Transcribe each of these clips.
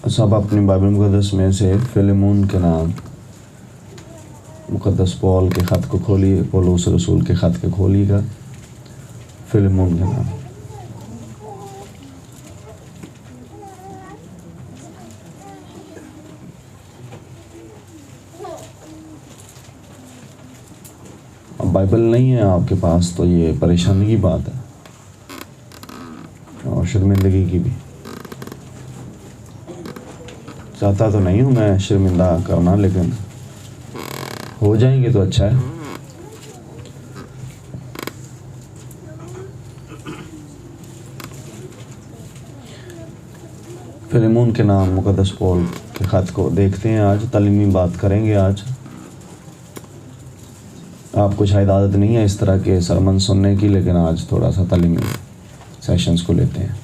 सब अपनी बाइबल मुक़द्दस में से फिलेमोन के नाम मुक़द्दस पौल के ख़त को खोलिए, पौलुस रसूल के ख़त को खोलिएगा। फिलेमोन के नाम अब बाइबल नहीं है आपके पास तो ये परेशानी की बात है और शर्मिंदगी की भी। चाहता तो नहीं हूँ मैं शर्मिंदा करना, लेकिन हो जाएंगे तो अच्छा है। फिलेमोन के नाम मुक़द्दस पौल के ख़त को देखते हैं। आज तालीमी बात करेंगे। आज आपको शायद आदत नहीं है इस तरह के सरमन सुनने की, लेकिन आज थोड़ा सा तालीमी सेशंस को लेते हैं।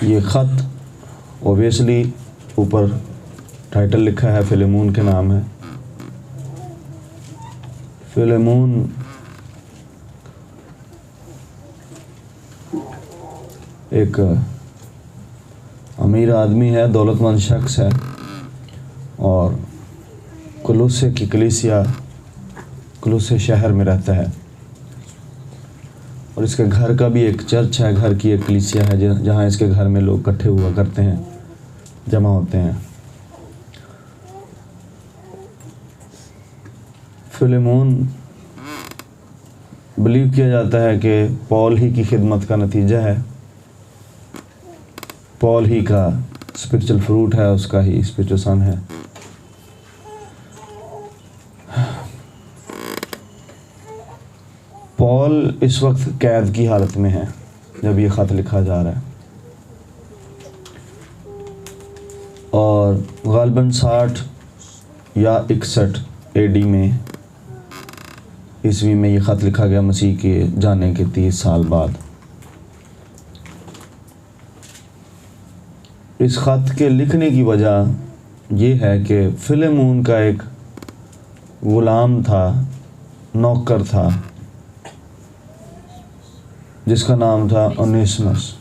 ये ख़त ओबियसली ऊपर टाइटल लिखा है, फिलेमोन के नाम है। फिलेमोन एक अमीर आदमी है, दौलतमंद शख्स है और कुलुस्से की कलीसिया कुलुस्से शहर में रहता है और इसके घर का भी एक चर्च है, घर की एक कलीसिया है जहाँ इसके घर में लोग इकट्ठे हुआ करते हैं, जमा होते हैं। फिलेमोन बिलीव किया जाता है कि पौल ही की खिदमत का नतीजा है, पौल ही का स्पिरिचुअल फ्रूट है, उसका ही स्पिरिचुअल सन है। पौल इस वक्त कैद की हालत में है जब ये ख़त लिखा जा रहा है और ग़ालिबन 60 या 61 AD में ईस्वी में ये ख़त लिखा गया, मसीह के जाने के 30 साल बाद। इस ख़त के लिखने की वजह ये है कि फिलेमोन का एक ग़ुलाम था, नौकर था, जिसका नाम था ओनेसिमस।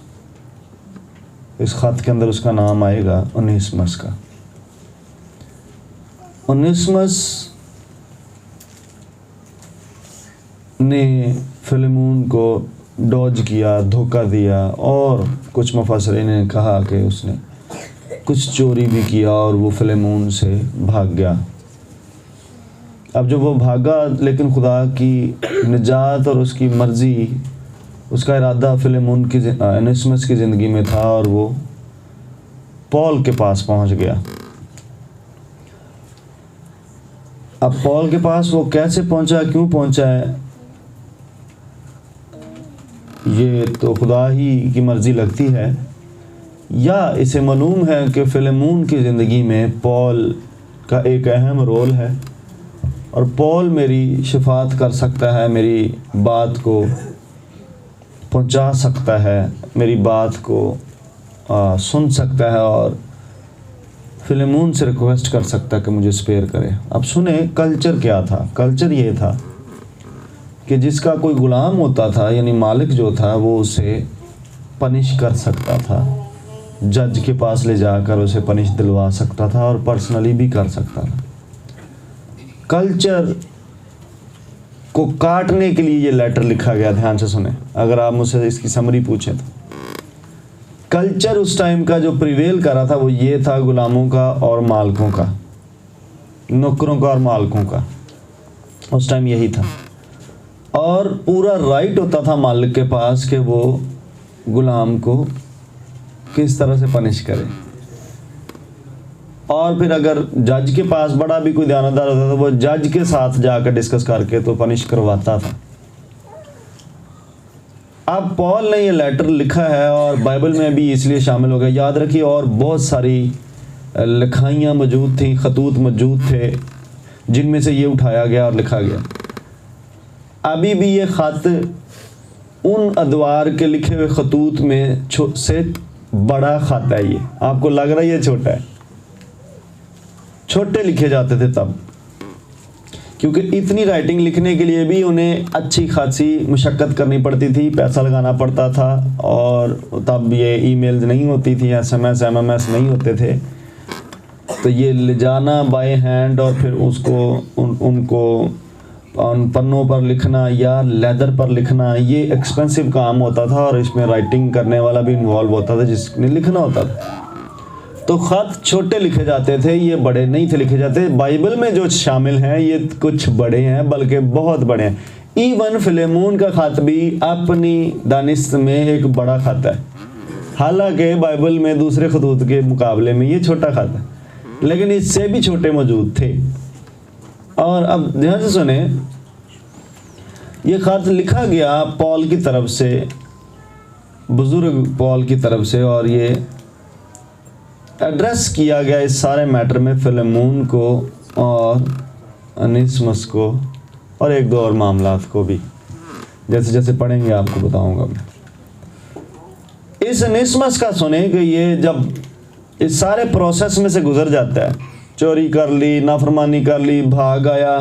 इस ख़त के अंदर उसका नाम आएगा ओनेसिमस का। ओनेसिमस ने फिलेमोन को डॉज किया, धोखा दिया और कुछ मुफस्सिरीन ने कहा कि उसने कुछ चोरी भी किया और वो फिलेमोन से भाग गया। अब जब वो भागा, लेकिन खुदा की निजात और उसकी मर्ज़ी, उसका इरादा फिलेमोन की ओनेसिमस की ज़िंदगी में था और वो पौल के पास पहुंच गया। अब पौल के पास वो कैसे पहुंचा, क्यों पहुंचा है, ये तो खुदा ही की मर्ज़ी लगती है, या इसे मालूम है कि फिलेमोन की ज़िंदगी में पौल का एक अहम रोल है और पौल मेरी शिफात कर सकता है, मेरी बात को पहुंचा सकता है, मेरी बात को सुन सकता है और फिलेमोन से रिक्वेस्ट कर सकता है कि मुझे स्पेयर करे। अब सुने कल्चर क्या था। कल्चर ये था कि जिसका कोई ग़ुलाम होता था, यानी मालिक जो था, वो उसे पनिश कर सकता था, जज के पास ले जाकर उसे पनिश दिलवा सकता था और पर्सनली भी कर सकता था। कल्चर को काटने के लिए ये लेटर लिखा गया। ध्यान से सुने, अगर आप मुझसे इसकी समरी पूछें तो कल्चर उस टाइम का जो प्रिवेल कर रहा था वो ये था, गुलामों का और मालिकों का, नौकरों का और मालिकों का, उस टाइम यही था। और पूरा राइट होता था मालिक के पास कि वो गुलाम को किस तरह से पनिश करे। और फिर अगर जज के पास बड़ा भी कोई दयानतदार होता था, वो जज के साथ जाकर डिस्कस करके तो पनिश करवाता था। अब पौल ने ये लेटर लिखा है और बाइबल में भी इसलिए शामिल हो गया। याद रखिए, और बहुत सारी लिखाइयाँ मौजूद थी, खतूत मौजूद थे, जिनमें से ये उठाया गया और लिखा गया। अभी भी ये ख़त उन अदवार के लिखे हुए खतूत में से बड़ा ख़त है। ये आपको लग रहा है ये छोटा है, छोटे लिखे जाते थे तब, क्योंकि इतनी राइटिंग लिखने के लिए भी उन्हें अच्छी खासी मशक्क़त करनी पड़ती थी, पैसा लगाना पड़ता था, और तब ये ईमेल्स नहीं होती थी, एसएमएस एमएमएस नहीं होते थे, तो ये ले जाना बाय हैंड और फिर उसको उनको पन्नों पर लिखना या लेदर पर लिखना, ये एक्सपेंसिव काम होता था और इसमें राइटिंग करने वाला भी इन्वॉल्व होता था जिसने लिखना होता था। तो ख़त छोटे लिखे जाते थे, ये बड़े नहीं थे लिखे जाते। बाइबल में जो शामिल हैं ये कुछ बड़े हैं, बल्कि बहुत बड़े हैं। इवन फिलेमोन का ख़त भी अपनी दानिश में एक बड़ा ख़त है, हालांकि बाइबल में दूसरे खतूत के मुकाबले में ये छोटा ख़त है, लेकिन इससे भी छोटे मौजूद थे। और अब ध्यान से सुने, ये ख़त लिखा गया पॉल की तरफ से, बुजुर्ग पॉल की तरफ से, और ये एड्रेस किया गया इस सारे मैटर में फिलेमोन को और ओनेसिमस को और एक दो और मामलात को भी, जैसे जैसे पढ़ेंगे आपको बताऊंगा मैं। इस ओनेसिमस का सुने कि ये जब इस सारे प्रोसेस में से गुजर जाता है, चोरी कर ली, नाफरमानी कर ली, भाग आया,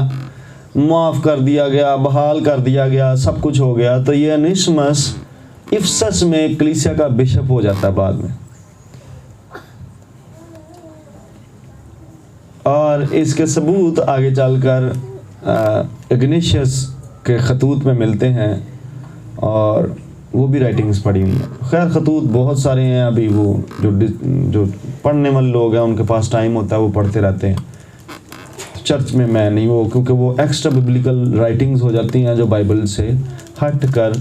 माफ़ कर दिया गया, बहाल कर दिया गया, सब कुछ हो गया, तो ये ओनेसिमस इफिसस में कलीसिया का बिशप हो जाता है बाद में। और इसके सबूत आगे चलकर इग्नेशियस के खतूत में मिलते हैं, और वो भी राइटिंग्स पढ़ी हुई हैं। खैर खतूत बहुत सारे हैं, अभी वो जो पढ़ने वाले लोग हैं उनके पास टाइम होता है, वो पढ़ते रहते हैं। चर्च में मैं नहीं, वो क्योंकि वो एक्स्ट्रा बिब्लिकल राइटिंग्स हो जाती हैं जो बाइबल से हट कर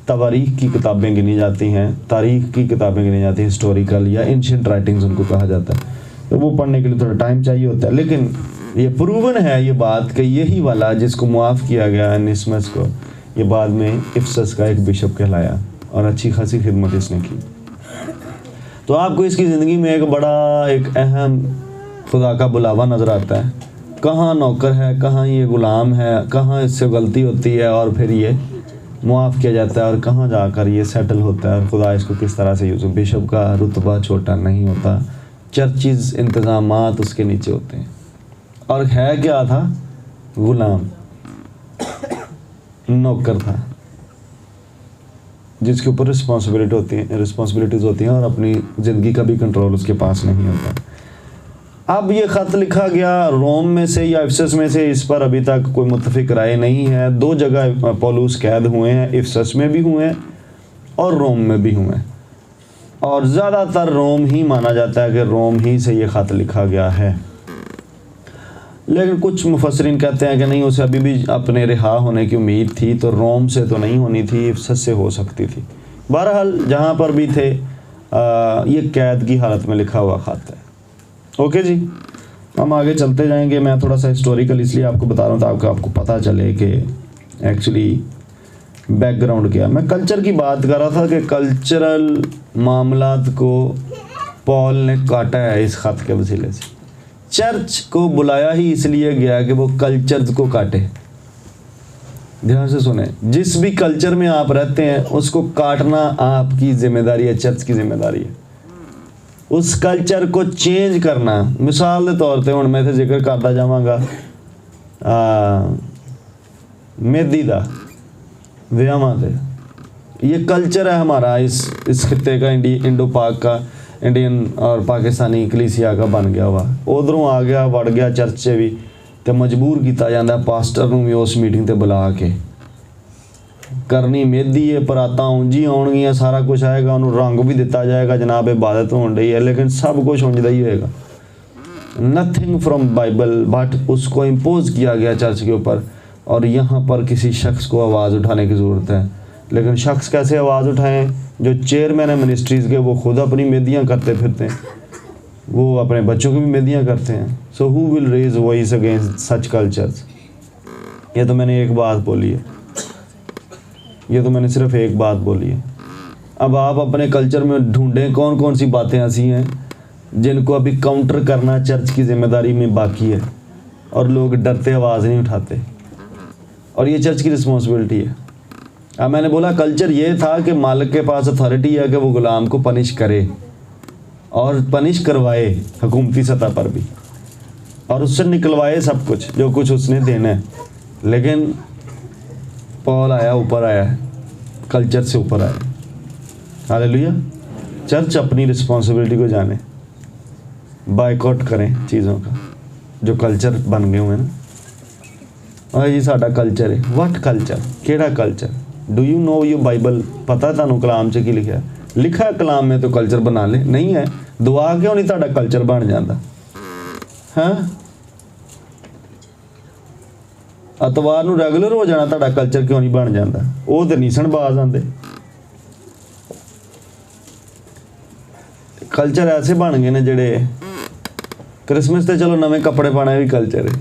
तवारीख की किताबें गिनी जाती हैं, तारीख की किताबें गिनी जाती हैं, हिस्टोरिकल या एंशिएंट राइटिंग्स उनको कहा जाता है, तो वो पढ़ने के लिए थोड़ा टाइम चाहिए होता है। लेकिन ये प्रूवन है ये बात कि यही वाला जिसको मुआफ़ किया गया ओनेसिमस को, ये बाद में इफिसस का एक बिशप कहलाया और अच्छी खासी खिदमत इसने की। तो आपको इसकी ज़िंदगी में एक बड़ा एक अहम खुदा का बुलावा नज़र आता है। कहाँ नौकर है, कहाँ ये ग़ुलाम है, कहाँ इससे गलती होती है और फिर ये मुआफ़ किया जाता है, और कहाँ जाकर ये सेटल होता है और खुदा इसको किस तरह से यूज़। बिशप का रुतबा छोटा नहीं होता, चर्चिज़ इंतज़ामात उसके नीचे होते हैं। और है क्या था? ग़ुलाम, नौकर था, जिसके ऊपर रिस्पॉन्सिबिलिटीज़ होती हैं और अपनी ज़िंदगी का भी कंट्रोल उसके पास नहीं होता। अब ये ख़त लिखा गया रोम में से या इफिसस में से, इस पर अभी तक कोई मुत्तफ़िक राय नहीं है। दो जगह पौलुस कैद हुए हैं, इफिसस में भी हुए हैं और रोम में भी हुए हैं, और ज़्यादातर रोम ही माना जाता है कि रोम ही से ये ख़त लिखा गया है। लेकिन कुछ मुफस्सिरीन कहते हैं कि नहीं, उसे अभी भी अपने रिहा होने की उम्मीद थी, तो रोम से तो नहीं होनी थी, इफिसस से हो सकती थी। बहरहाल जहाँ पर भी थे ये कैद की हालत में लिखा हुआ ख़त है। ओके जी, हम आगे चलते जाएंगे। मैं थोड़ा सा हिस्टोरिकल इसलिए आपको बता रहा हूँ ताकि आपको पता चले कि एक्चुअली बैकग्राउंड क्या। मैं कल्चर की बात कर रहा था कि कल्चरल मामलात को पॉल ने काटा है इस ख़त के वसीले से। चर्च को बुलाया ही इसलिए गया कि वो कल्चर्स को काटे। ध्यान से सुने, जिस भी कल्चर में आप रहते हैं उसको काटना आपकी जिम्मेदारी है, चर्च की जिम्मेदारी है। उस कल्चर को चेंज करना, मिसाल के तौर पर मैं तो जिक्र करता जावांगा मेहदी का व्याहां ते, ये कल्चर है हमारा इस खित्ते का, इंडो पाक का, इंडियन और पाकिस्तानी कलीसिया का बन गया हुआ। उधरों आ गया, वड़ गया चर्च से भी, तो मजबूर किया जाता पास्टर नूं भी उस मीटिंग ते बुला के करनी मेहदी है, परातां ऊंजी आउणगियां, सारा कुछ आएगा, उन्होंने रंग भी दिता जाएगा, जनाब इबादत होने रही है, लेकिन सब कुछ उंजदा ही होएगा। नथिंग फ्रॉम बाइबल, बट उसको इम्पोज किया गया चर्च के ऊपर। और यहाँ पर किसी शख्स को आवाज़ उठाने की ज़रूरत है, लेकिन शख्स कैसे आवाज़ उठाएं? जो चेयरमैन है मिनिस्ट्रीज़ के, वो खुद अपनी मेहदियाँ करते फिरते हैं, वो अपने बच्चों की भी मेहदियाँ करते हैं। So who will raise voice against such cultures? ये तो मैंने एक बात बोली है, ये तो मैंने सिर्फ एक बात बोली है। अब आप अपने कल्चर में ढूंढें कौन कौन सी बातें ऐसी हैं जिनको अभी काउंटर करना चर्च की जिम्मेदारी में बाकी है, और लोग डरते आवाज़ नहीं उठाते, और ये चर्च की रिस्पॉन्सिबिलिटी है। अब मैंने बोला कल्चर ये था कि मालिक के पास अथॉरिटी है कि वो गुलाम को पनिश करे और पनिश करवाए हुकूमती सतह पर भी, और उससे निकलवाए सब कुछ जो कुछ उसने देना है। लेकिन पॉल आया, ऊपर आया है, कल्चर से ऊपर आया। हालेलुया। चर्च अपनी रिस्पॉन्सिबिलिटी को जाने, बायकॉट करें चीज़ों का जो कल्चर बन गए हुए हैं ना। और ये साडा कल्चर है। What culture? केड़ा culture? Do you know you Bible? पता तुहानू कलाम च की लिखा है? लिखा है कलाम में तो कल्चर बना ले, नहीं है दुआ क्यों नहीं तुहाडा कल्चर बन जाता? हाँ, अतवार नूं रैगूलर हो जाना तुहाडा कल्चर क्यों नहीं बन जाता? वो तो नीसण बाज आंदे। कल्चर ऐसे बन गए ने जेड़े क्रिसमस ते चलो नवे कपड़े पाना भी कल्चर है।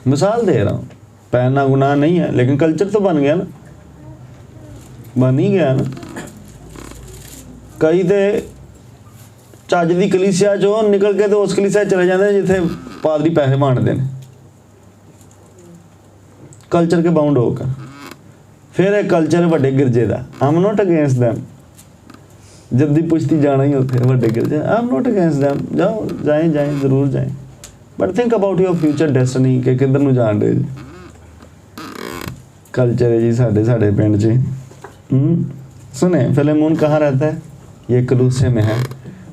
मिसाल दे रहा हूँ, पहनना गुनाह नहीं है लेकिन कल्चर तो बन गया ना, बन ही गया ना। कई तो ਚੱਜ ਦੀ कलीसिया चो निकल के तो उस कलीसिया चले जाते जिथे पादरी पैसे मांगते हैं कल्चर के बाउंड होकर। फिर एक कल्चर वड्डे गिरजे का, I am not against them. जद्दी पुश्ती जाना ही उत्थे वड्डे गिरजे, I am not against them, जाओ जाएं जाएं जरूर जाएं, but think about your future destiny कि किधर नूं जाण दे। कल्चर है जी साढ़े पिंड च। सुने, फिलेमोन कहाँ रहता है? ये कलूसे में है।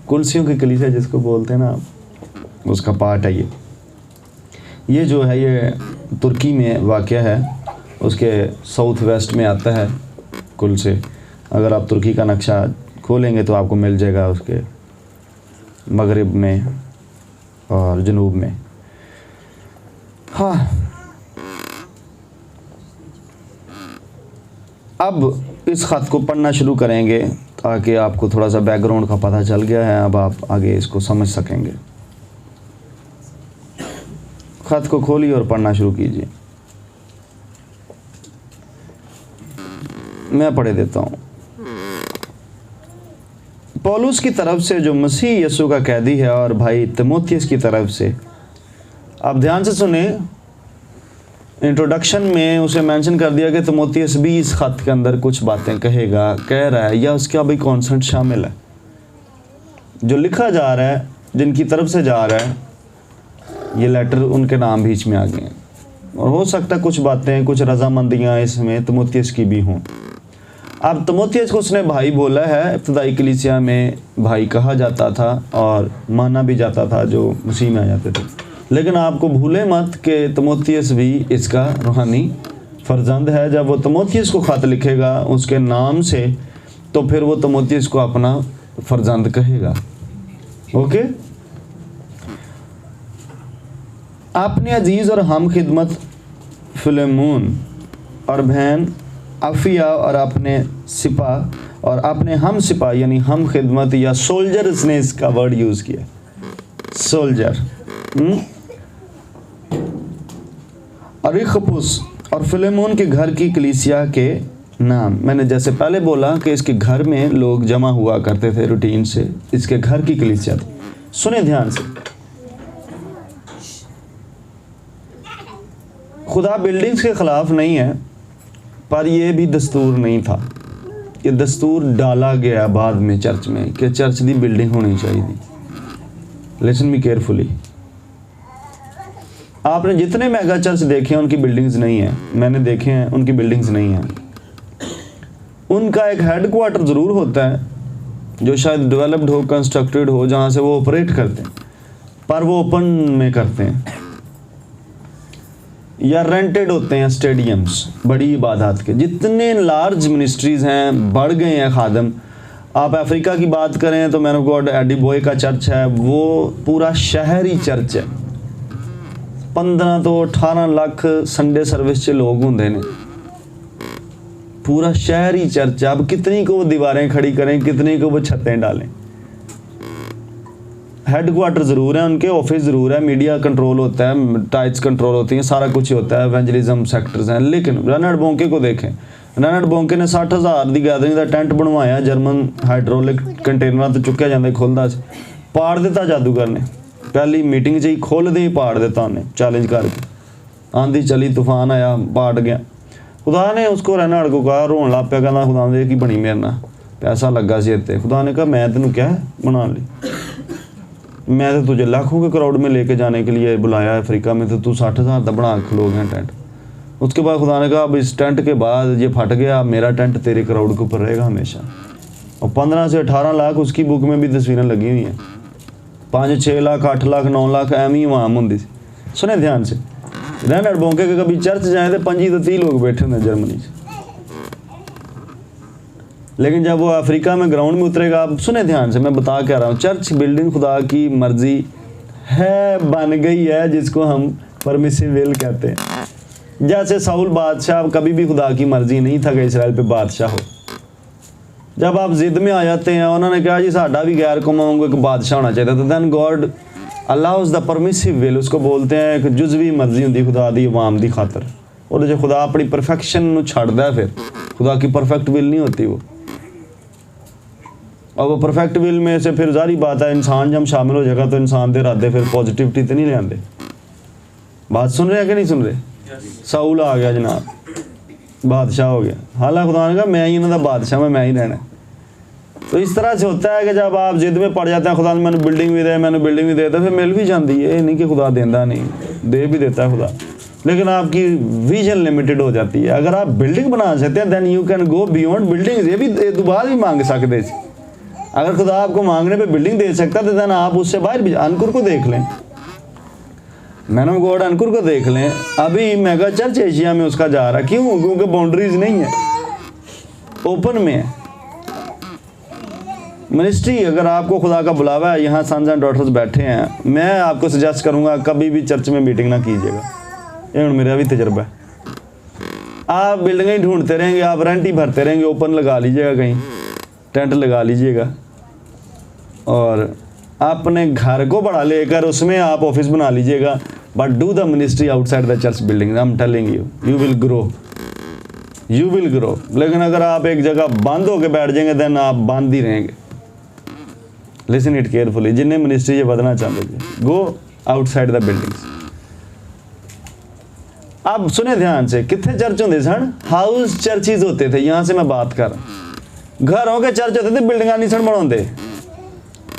कुलसियों की कलीसिया जिसको बोलते हैं ना आप, उसका पार्ट है ये जो है ये तुर्की में वाक़या है, उसके साउथ वेस्ट में आता है कुलसे। अगर आप तुर्की का नक्शा खोलेंगे तो आपको मिल जाएगा उसके मगरिब में और जनूब में। हाँ, अब इस ख़त को पढ़ना शुरू करेंगे ताकि आपको थोड़ा सा बैकग्राउंड का पता चल गया है, अब आप आगे इसको समझ सकेंगे। ख़त को खोलिए और पढ़ना शुरू कीजिए। मैं पढ़े देता हूँ। पौलुस की तरफ से जो मसीह यीशु का कैदी है और भाई तीमुथियुस की तरफ से, आप ध्यान से सुने। इंट्रोडक्शन में उसे मेंशन कर दिया कि तीमुथियुस भी इस खत के अंदर कुछ बातें कहेगा, कह रहा है, या उसका भी कॉन्सेंट शामिल है। जो लिखा जा रहा है, जिनकी तरफ से जा रहा है, ये लेटर उनके नाम बीच में आ गए हैं। और हो सकता है कुछ बातें, कुछ रजामंदियाँ इसमें तीमुथियुस की भी हों। अब तीमुथियुस को उसने भाई बोला है। इब्तदाई कलीसिया में भाई कहा जाता था और माना भी जाता था जो मसीह में आ जाते थे। लेकिन आपको भूले मत कि तीमुथियुस भी इसका रूहानी फर्जंद है। जब वो तीमुथियुस को ख़त लिखेगा उसके नाम से, तो फिर वो तीमुथियुस को अपना फर्जंद कहेगा। ओके। अपने अजीज़ और हम खिदमत फिलेमोन और बहन अफिया और अपने सिपा और अपने हम सिपा यानी हम खिदमत या सोल्जर, इसने इसका वर्ड यूज़ किया, सोल्जर। अरिखपुस और फिलेमोन के घर की कलीसिया के नाम। मैंने जैसे पहले बोला कि इसके घर में लोग जमा हुआ करते थे रूटीन से, इसके घर की कलीसिया थी। सुने ध्यान से, खुदा बिल्डिंग्स के ख़िलाफ़ नहीं है, पर यह भी दस्तूर नहीं था। ये दस्तूर डाला गया बाद में चर्च में कि चर्च की बिल्डिंग होनी चाहिए। Listen me carefully. आपने जितने मेगा चर्च देखे हैं उनकी बिल्डिंग्स नहीं है, मैंने देखे हैं उनकी बिल्डिंग्स नहीं हैं। उनका एक हेडक्वार्टर ज़रूर होता है जो शायद डेवलप्ड हो, कंस्ट्रक्टेड हो, जहाँ से वो ऑपरेट करते हैं, पर वो ओपन में करते हैं या रेंटेड होते हैं स्टेडियम्स बड़ी इबादत के। जितने लार्ज मिनिस्ट्रीज़ हैं, बढ़ गए हैं खादम। आप अफ्रीका की बात करें तो man of God Eddie boy का चर्च है, वो पूरा शहरी चर्च है। 15 तो 18 लाख संडे सर्विस च लोग होंगे ने, पूरा शहरी चर्च। अब कितनी को वो दीवारें खड़ी करें, कितनी को वो छतें डालें। हेडक्वार्टर ज़रूर है उनके, ऑफिस ज़रूर है, मीडिया कंट्रोल होता है, टाइट्स कंट्रोल होती हैं, सारा कुछ ही होता है, एवेंजलिज्म सेक्टर्स हैं। लेकिन रेनल्ड बोंके को देखें, रेनल्ड बोंके ने 60,000 की गैदरिंग का टेंट बनवाया, जर्मन हाइड्रोलिक कंटेनर तो चुक्या जाता खुलता, पाड़ दिता जादूगर ने। पहली मीटिंग च ही खोलते ही पाड़ दिता उन्हें, चैलेंज करके। आंधी चली, तूफान आया, पाड़ गया। खुदा ने उसको रेनल्ड को कहा, रोन लग पिया, कहना खुदा दे की बनी मेरे ना, पैसा लगा सी इत्ते। खुदा ने कहा मैं तेनों क्या बना ली, मैं तो तुझे लाखों के क्राउड में लेके जाने के लिए बुलाया है अफ्रीका में, तो तू 60,000 का बना खलो गया टेंट। उसके बाद खुदा ने कहा अब इस टेंट के बाद ये फट गया, अब मेरा टेंट तेरे क्राउड के ऊपर रहेगा हमेशा। और 15 से 18 लाख उसकी बुक में भी तस्वीरें लगी हुई हैं। 5-6 लाख 8 लाख 9 लाख एम ही वहाँ होंगी। सुने ध्यान से, रेनल्ड बोंके के कभी चर्च जाए तो 25 से 30 लोग बैठे होंगे जर्मनी से, लेकिन जब वो अफ्रीका में ग्राउंड में उतरेगा, आप सुने ध्यान से, मैं बता क्या रहा हूँ, चर्च बिल्डिंग खुदा की मर्जी है, बन गई है, जिसको हम परमिसिव विल कहते हैं। जैसे साउल बादशाह कभी भी खुदा की मर्जी नहीं था कि इसराइल पे बादशाह हो। जब आप जिद में आ जाते हैं, उन्होंने कहा जी साडा भी गैर कौमों को एक बादशाह होना चाहिए, तो then God allows the permissive will, उसको बोलते हैं एक जुजवी मर्जी होंगी खुदा दी अवाम की खातर। और जो खुदा अपनी परफेक्शन छड्डदा है, फिर खुदा की परफेक्ट विल नहीं होती वो। और वो परफेक्ट विल में से फिर जारी बात है, इंसान जब शामिल हो जाएगा तो इंसान के इरादे फिर पॉजिटिविटी तो नहीं ले आते। बात सुन रहे हैं कि नहीं सुन रहे? साउल आ गया जनाब, बादशाह हो गया, हालांकि खुदा ने कहा मैं ही इन्हों बादशाह, मैं ही रहना। तो इस तरह से होता है कि जब आप जिद में पड़ जाते हैं, खुदा ने मैंने बिल्डिंग भी दे, मैंने बिल्डिंग भी दे, तो फिर मिल भी जाती है। ये नहीं कि खुदा देता नहीं, दे भी देता है खुदा, लेकिन आपकी विजन लिमिटेड हो जाती है। अगर आप बिल्डिंग बना सकते हैं then you can go beyond building. ये भी दोबारा भी मांग सकते थे। अगर खुदा आपको मांगने पे बिल्डिंग दे सकता है तो दैन आप उससे बाहर भी, अंकुर को देख लें, मैन ऑफ गॉड अंकुर को देख लें। अभी मेगा चर्च एशिया में उसका जा रहा है, क्यों? क्योंकि बाउंड्रीज नहीं है, ओपन में है मिनिस्ट्री। अगर आपको खुदा का बुलावा है, यहाँ सन्स एंड डॉटर्स बैठे हैं, मैं आपको सजेस्ट करूँगा कभी भी चर्च में मीटिंग ना कीजिएगा। ये मेरा भी तजर्बा है। आप बिल्डिंग ही ढूंढते रहेंगे, आप रेंट ही भरते रहेंगे, ओपन लगा लीजिएगा, कहीं टेंट लगा लीजिएगा, और अपने घर को बढ़ा लेकर उसमें आप ऑफिस बना लीजिएगा। But do the ministry outside the church building, I am telling you, you will grow, you will grow. लेकिन अगर आप एक जगह बंद होकर बैठ जाएंगे देन आप बंद ही रहेंगे। लिसन इट केयरफुली, जिन्हें मिनिस्ट्री ये बदलना चाहते थे, गो आउटसाइड द बिल्डिंग्स। अब सुने ध्यान से, कितने चर्च होते सन? हाउस चर्चिज होते थे। यहाँ से मैं बात कर रहा हूँ, घरों के चर्च होते थे, बिल्डिंग नहीं सन बनाते।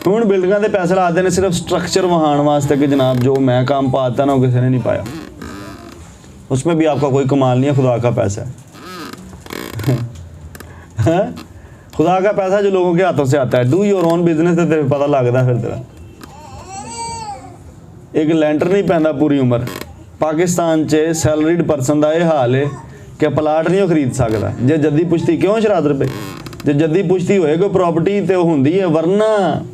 हूँ बिल्डिंग के पैसे लाते हैं सिर्फ स्ट्रक्चर वहां वास्ते कि जनाब जो मैं काम पाता ना वो किसी ने नहीं पाया। उसमें भी आपका कोई कमाल नहीं है, खुदा का पैसा है। खुदा का पैसा जो लोगों के हाथों से आता है। डू योर ओन बिजनेस, तेरे पता लगता फिर तेरा। एक लैंटर नहीं पैंदा पूरी उम्र। पाकिस्तान च सैलरीड परसन का यह हाल है कि प्लाट नहीं खरीद सकता जे जद्दी पुश्ती। क्यों शराद रुपए? जे जद्दी पुश्ती होए कोई प्रॉपर्टी तो होंगी है, वरना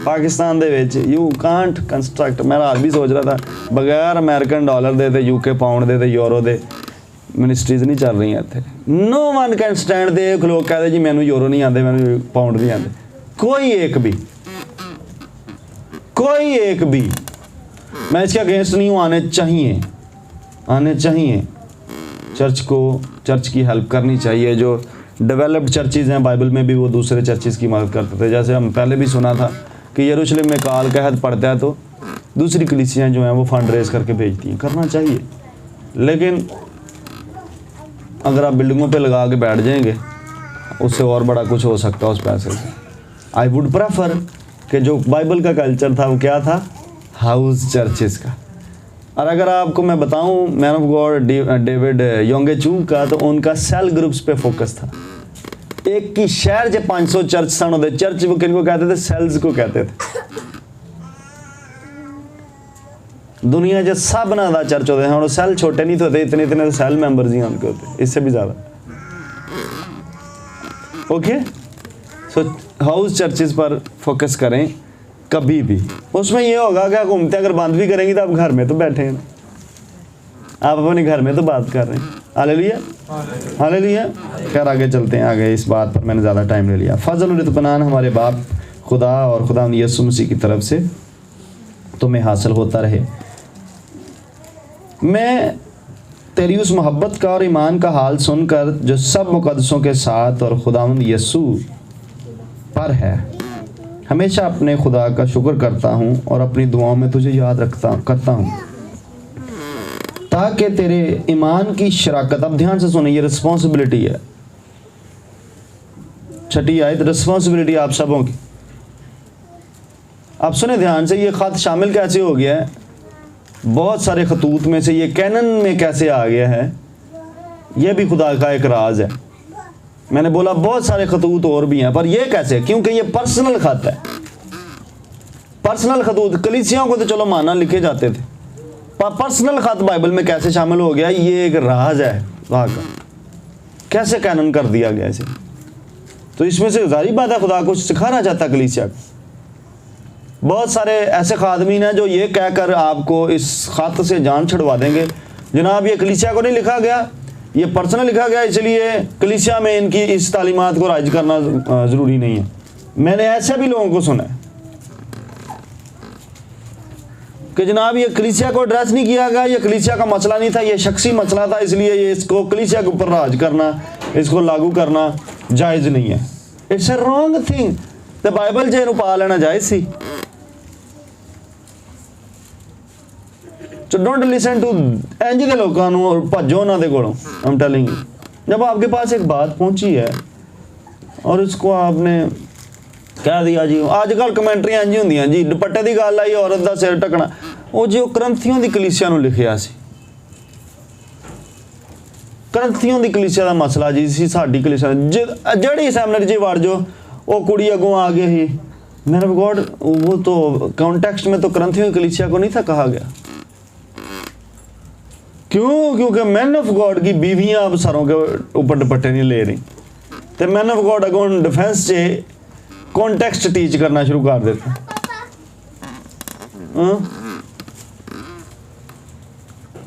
पाकिस्तान दे विच यू कांट कंस्ट्रक्ट। मैं रात भी सोच रहा था बगैर अमेरिकन डॉलर दे, यूके पाउंड दे, यूरो दे मिनिस्ट्रीज नहीं चल रही इतने। नो वन कैन स्टैंड दे। लोग कहते जी मैनू यूरो नहीं आते, मैनू पाउंड नहीं आते। कोई एक भी, कोई एक भी। मैं इसके अगेंस्ट नहीं हूँ, आने चाहिए, आने चाहिए। चर्च को, चर्च की हेल्प करनी चाहिए। जो डेवलप्ड चर्चेज़ हैं बाइबल में भी वो दूसरे चर्चेज़ की मदद करते थे। जैसे हम पहले भी सुना था कि यरूशलेम में काल कहत पड़ता है तो दूसरी कलीसियाँ जो हैं वो फंड रेज करके भेजती हैं। करना चाहिए, लेकिन अगर आप बिल्डिंगों पे लगा के बैठ जाएंगे उससे और बड़ा कुछ हो सकता है उस पैसे से। आई वुड प्रेफर कि जो बाइबल का कल्चर था वो क्या था, हाउस चर्चेज़ का। और अगर आपको मैं बताऊं मैन ऑफ गॉड डेविड योंगचुंग का, तो उनका सेल ग्रुप्स पे फोकस था। एक की शहर जे 500 चर्च सन होते। चर्च वो किनको कहते थे? सेल्स को कहते थे। दुनिया जो सब ना चर्च होते हैं, सेल छोटे नहीं होते, इतने इतने सेल मेंबर्स ही उनके होते, इससे भी ज़्यादा। ओके, सो हाउस चर्चेस पर फोकस करें कभी भी। उसमें ये होगा कि घूमते अगर बंद भी करेंगी तो आप घर में तो बैठे हैं, आप अपने घर में तो बात कर रहे हैं। Hallelujah, hallelujah. खैर आगे चलते हैं। आगे इस बात पर मैंने ज़्यादा टाइम ले लिया। फजल और इत्मीनान हमारे बाप खुदा और खुदा यीशु मसीह की तरफ से तुम्हें हासिल होता रहे। मैं तेरी उस मोहब्बत का और ईमान का हाल सुनकर जो सब मुकद्दसों के साथ और खुदावंद यीशु पर है, हमेशा अपने खुदा का शुक्र करता हूँ और अपनी दुआओं में तुझे याद करता हूँ, ताकि तेरे ईमान की शराकत। अब ध्यान से सुने, ये रिस्पॉन्सिबिलिटी है। छठी आयत, रिस्पॉन्सिबिलिटी आप सबों की। आप सुने ध्यान से, ये ख़त शामिल कैसे हो गया है बहुत सारे खतूत में से, ये कैनन में कैसे आ गया है ये भी खुदा का एक राज है। मैंने बोला बहुत सारे खतूत और भी हैं, पर ये कैसे? क्योंकि ये पर्सनल खत है, पर्सनल खतूत। कलीसियाओं को तो चलो माना लिखे जाते थे, पर पर्सनल खत बाइबल में कैसे शामिल हो गया? ये एक राज है खुदा का, कैसे कैनन कर दिया गया इसे? तो इसमें से जाहिर बात है खुदा कुछ सिखाना चाहता कलीसिया को। बहुत सारे ऐसे खादमीन हैं जो ये कहकर आपको इस खत से जान छुड़वा देंगे, जनाब ये कलीसिया को नहीं लिखा गया, ये पर्सनल लिखा गया, इसलिए कलीसिया में इनकी इस तालीमात को राइज करना ज़रूरी नहीं है। मैंने ऐसे भी लोगों को सुना है कि जनाब ये कलीसिया को एड्रेस नहीं किया गया, ये कलीसिया का मसला नहीं था, ये शख्सी मसला था, इसलिए ये इसको कलीसिया के ऊपर राज करना, इसको लागू करना जायज़ नहीं है। It's a wrong thing. तो बाइबल जे नूं पा लेना जायज़ सी। So don't listen to इंज दे लोगों नूं और भज्जो उन्हां दे कोलों। I'm telling you, जब आपके पास एक बात पहुंची है और इसको आपने कह दिया जी, आजकल कमेंट्री इंज होंदियां जी, दुपट्टे की गल आई, औरत का सिर ढकना, वो जो करंथियों की कलीसिया नूं लिखिया सी, करंथियों की कलीसिया का मसला जी सी, साडी कलीसिया जड़ी सैमिनरी जी वड़ जो वो कुड़ी अगों आ गई ही। मैंने गॉड वो तो कॉन्टेक्स्ट में तो करंथियों की कलीसिया को नहीं था कहा गया। क्यों? क्योंकि मैन ऑफ गॉड की बीवियां अब सरों के ऊपर दुपट्टे नहीं ले रही, तो मैन ऑफ गॉड अगों डिफेंस से कॉन्टेक्स्ट टीच करना शुरू कर देते।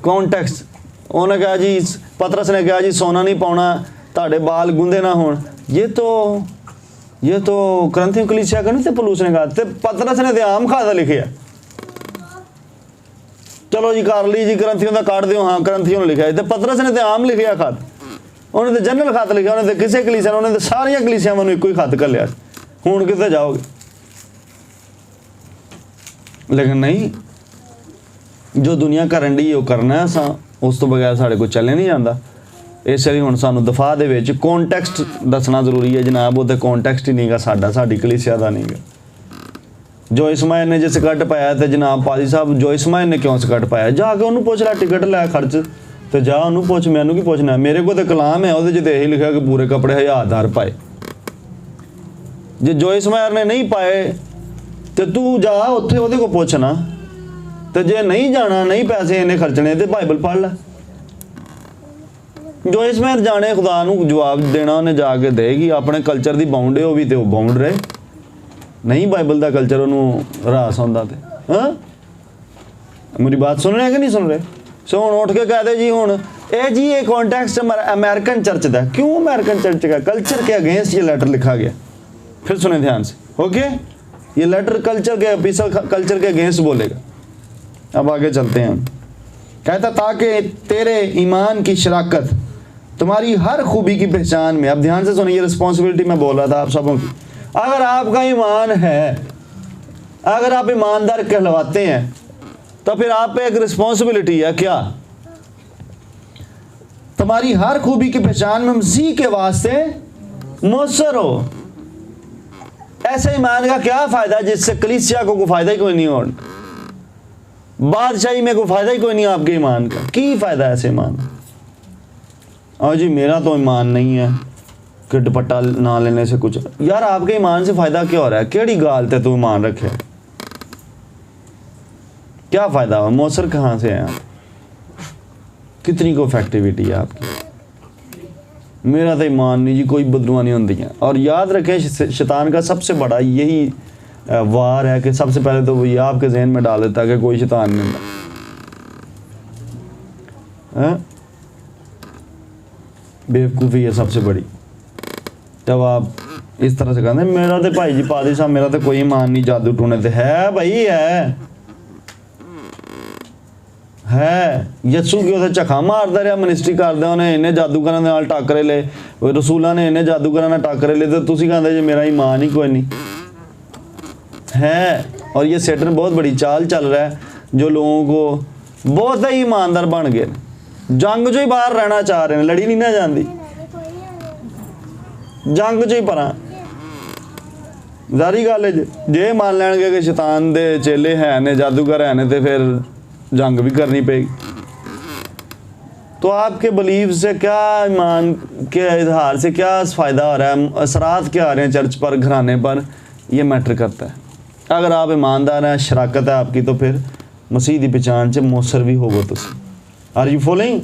कॉन्टेक्स्ट, उन्हें कहा जी, पतरस ने कहा जी सोना नहीं पाना, ताड़े बाल गुंदे ना होन। ये तो करंथियों कलीसिया का नहीं थे, पौलुस ने कहा, पतरस ने तो आम खादा लिखे है। चलो जी कर ली जी, करंथियों का काट दो, हाँ करंथियों ने लिखा है, तो पतरस ने तो आम लिखिया खत, उन्हें तो जनरल खत लिखा, उन्हें तो किसी कलीसिया, उन्हें तो सारिया कलीसियावां नूं इक्को ही खत कर लिया। हुण कित्थे जाओगे? लेकिन नहीं, जो दुनिया करन डी वो करना है असां, उस तो बगैर साढ़े कोल चले नहीं जांदा। इसलिए हुण सानूं दफा दे विच कॉन्टेक्स्ट दसना जरूरी है जनाब। वो तो कॉन्टेक्स्ट ही नहीं गा साडा, साडी कलीसिया दा नहीं गा। जो इसमाइल ने जो स्कर्ट पाया तो जनाब पाजी साहब जो इसमाइल ने क्यों स्कर्ट पाया, जाके उन्होंने पूछ ला, टिकट लै खर्च तो जा उन्होंने पूछ, मैनू की पूछना। मेरे को तो कलाम है वो तो यही लिखा कि पूरे कपड़े 1000 पाए। जो इसमाइल ने नहीं पाए तो तू जा उत्थे उहदे को पूछना, तो जे नहीं जाना, नहीं पैसे इन्हें खर्चने, तो बाइबल पढ़ ला। जो इसमाइल जाने खुदा नूं जवाब देना उन्हें जाके देगी। अपने कल्चर की बाउंड है, वो भी तो बाउंड रहे, नहीं बाइबल का कल्चर उन्होंने रास आंदा ते। हाँ मेरी बात सुन रहे कि नहीं सुन रहे? सो हुण उठ के कह दे जी हुण ए जी ये कॉन्टेक्स्ट अमेरिकन चर्च का। क्यों अमेरिकन चर्च का? कल्चर के अगेंस्ट ये लेटर लिखा गया। फिर सुने ध्यान से, ओके? ये लेटर कल्चर के ऑफिशियल कल्चर के अगेंस्ट बोलेगा। अब आगे चलते हैं। कहता ताकि तेरे ईमान की शराकत तुम्हारी हर खूबी की पहचान में। अब ध्यान से सुनिए, रिस्पॉन्सिबिलिटी मैं बोल रहा था आप सबों की। अगर आपका ईमान है, अगर आप ईमानदार कहलवाते हैं, तो फिर आप पे एक रिस्पॉन्सिबिलिटी है। क्या? तुम्हारी हर खूबी की पहचान में मसीह के वास्ते मुयस्सर हो। ऐसे ईमान का क्या फायदा जिससे कलीसिया को कोई फायदा ही कोई नहीं हो, बादशाही में कोई फायदा ही कोई नहीं आपके ईमान का। की फायदा ऐसे ईमान? और जी मेरा तो ईमान नहीं है कि दुपट्टा ना लेने से कुछ। यार आपके ईमान से फायदा क्या हो रहा है? केड़ी गाल ते तू ईमान रखे, क्या फायदा हो? मौसर कहाँ से है आप? कितनी को इफेक्टिविटी है आपकी? मेरा तो ईमान नहीं जी, कोई बदलुआ नहीं होती है। और याद रखें शैतान का सबसे बड़ा यही वार है कि सबसे पहले तो वो ये आपके जहन में डाल देता है कि कोई शैतान नहीं होता। बेवकूफ़ी है सबसे बड़ी। जब आप इस तरह से कहते हैं मेरा तो भाई जी पादी साहब मेरा तो कोई ईमान नहीं, जादू टूने तो है भाई है। यसू के उसे झखा मारता रहा, मिनिस्ट्री करदे उन्हें इन्हें जादूगरां दे नाल टाकरे ले, रसूलां ने इन्हें जादूगरां नाल टाकरे ले, तो तुसीं कहंदे जी मेरा ईमान ही कोई नहीं है। और ये सैटन बहुत बड़ी चाल चल रहा है, जो लोगों को बहुत ही ईमानदार बन गए, जंग जो ही बाहर रहना चाह रहे हैं, लड़ी नहीं ना जाती, जंग जो ही परा। जारी गल है जे मान लैणगे कि शैतान दे चेले है ने, जादूगर है ने, तो फिर जंग भी करनी पेगी। तो आपके बिलीव से क्या, ईमान के इजहार से क्या फ़ायदा हो रहा है, असरात क्या आ रहे हैं चर्च पर, घराने पर, ये मैटर करता है। अगर आप ईमानदार हैं, शराकत है आपकी, तो फिर मसीह की पहचान से मौसर भी होगो तुसी। Are you following?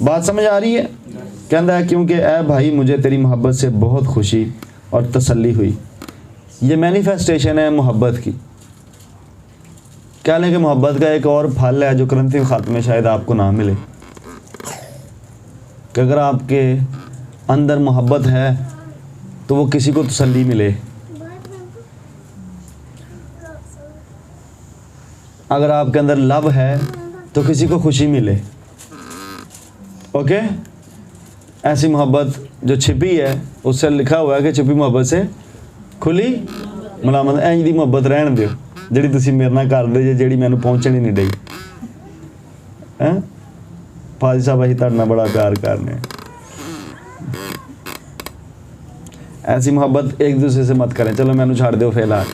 बात समझ आ रही है? कहता है क्योंकि ए भाई मुझे तेरी मोहब्बत से बहुत खुशी और तसल्ली हुई। ये मैनिफेस्टेशन है मोहब्बत की। कह लें कि मोहब्बत का एक और फल है जो करंथी ख़त में शायद आपको ना मिले, कि अगर आपके अंदर मोहब्बत है तो वो किसी को तसल्ली मिले, अगर आपके अंदर लव है तो किसी को खुशी मिले। ओके, ऐसी मोहब्बत जो छिपी है, उससे लिखा हुआ है कि छिपी मोहब्बत से खुली मुलामत। इंज दी मोहब्बत रहन दिओ जिहड़ी तुसीं मेरे नाल करदे जे, जिहड़ी मैनूं पहुंचण ही नहीं दई। हैं फाजी साहब, असीं तुहाडे नाल बड़ा प्यार करने। ऐसी मोहब्बत एक दूसरे से मत करें। चलो मैनूं छाड़ दो फिलहाल।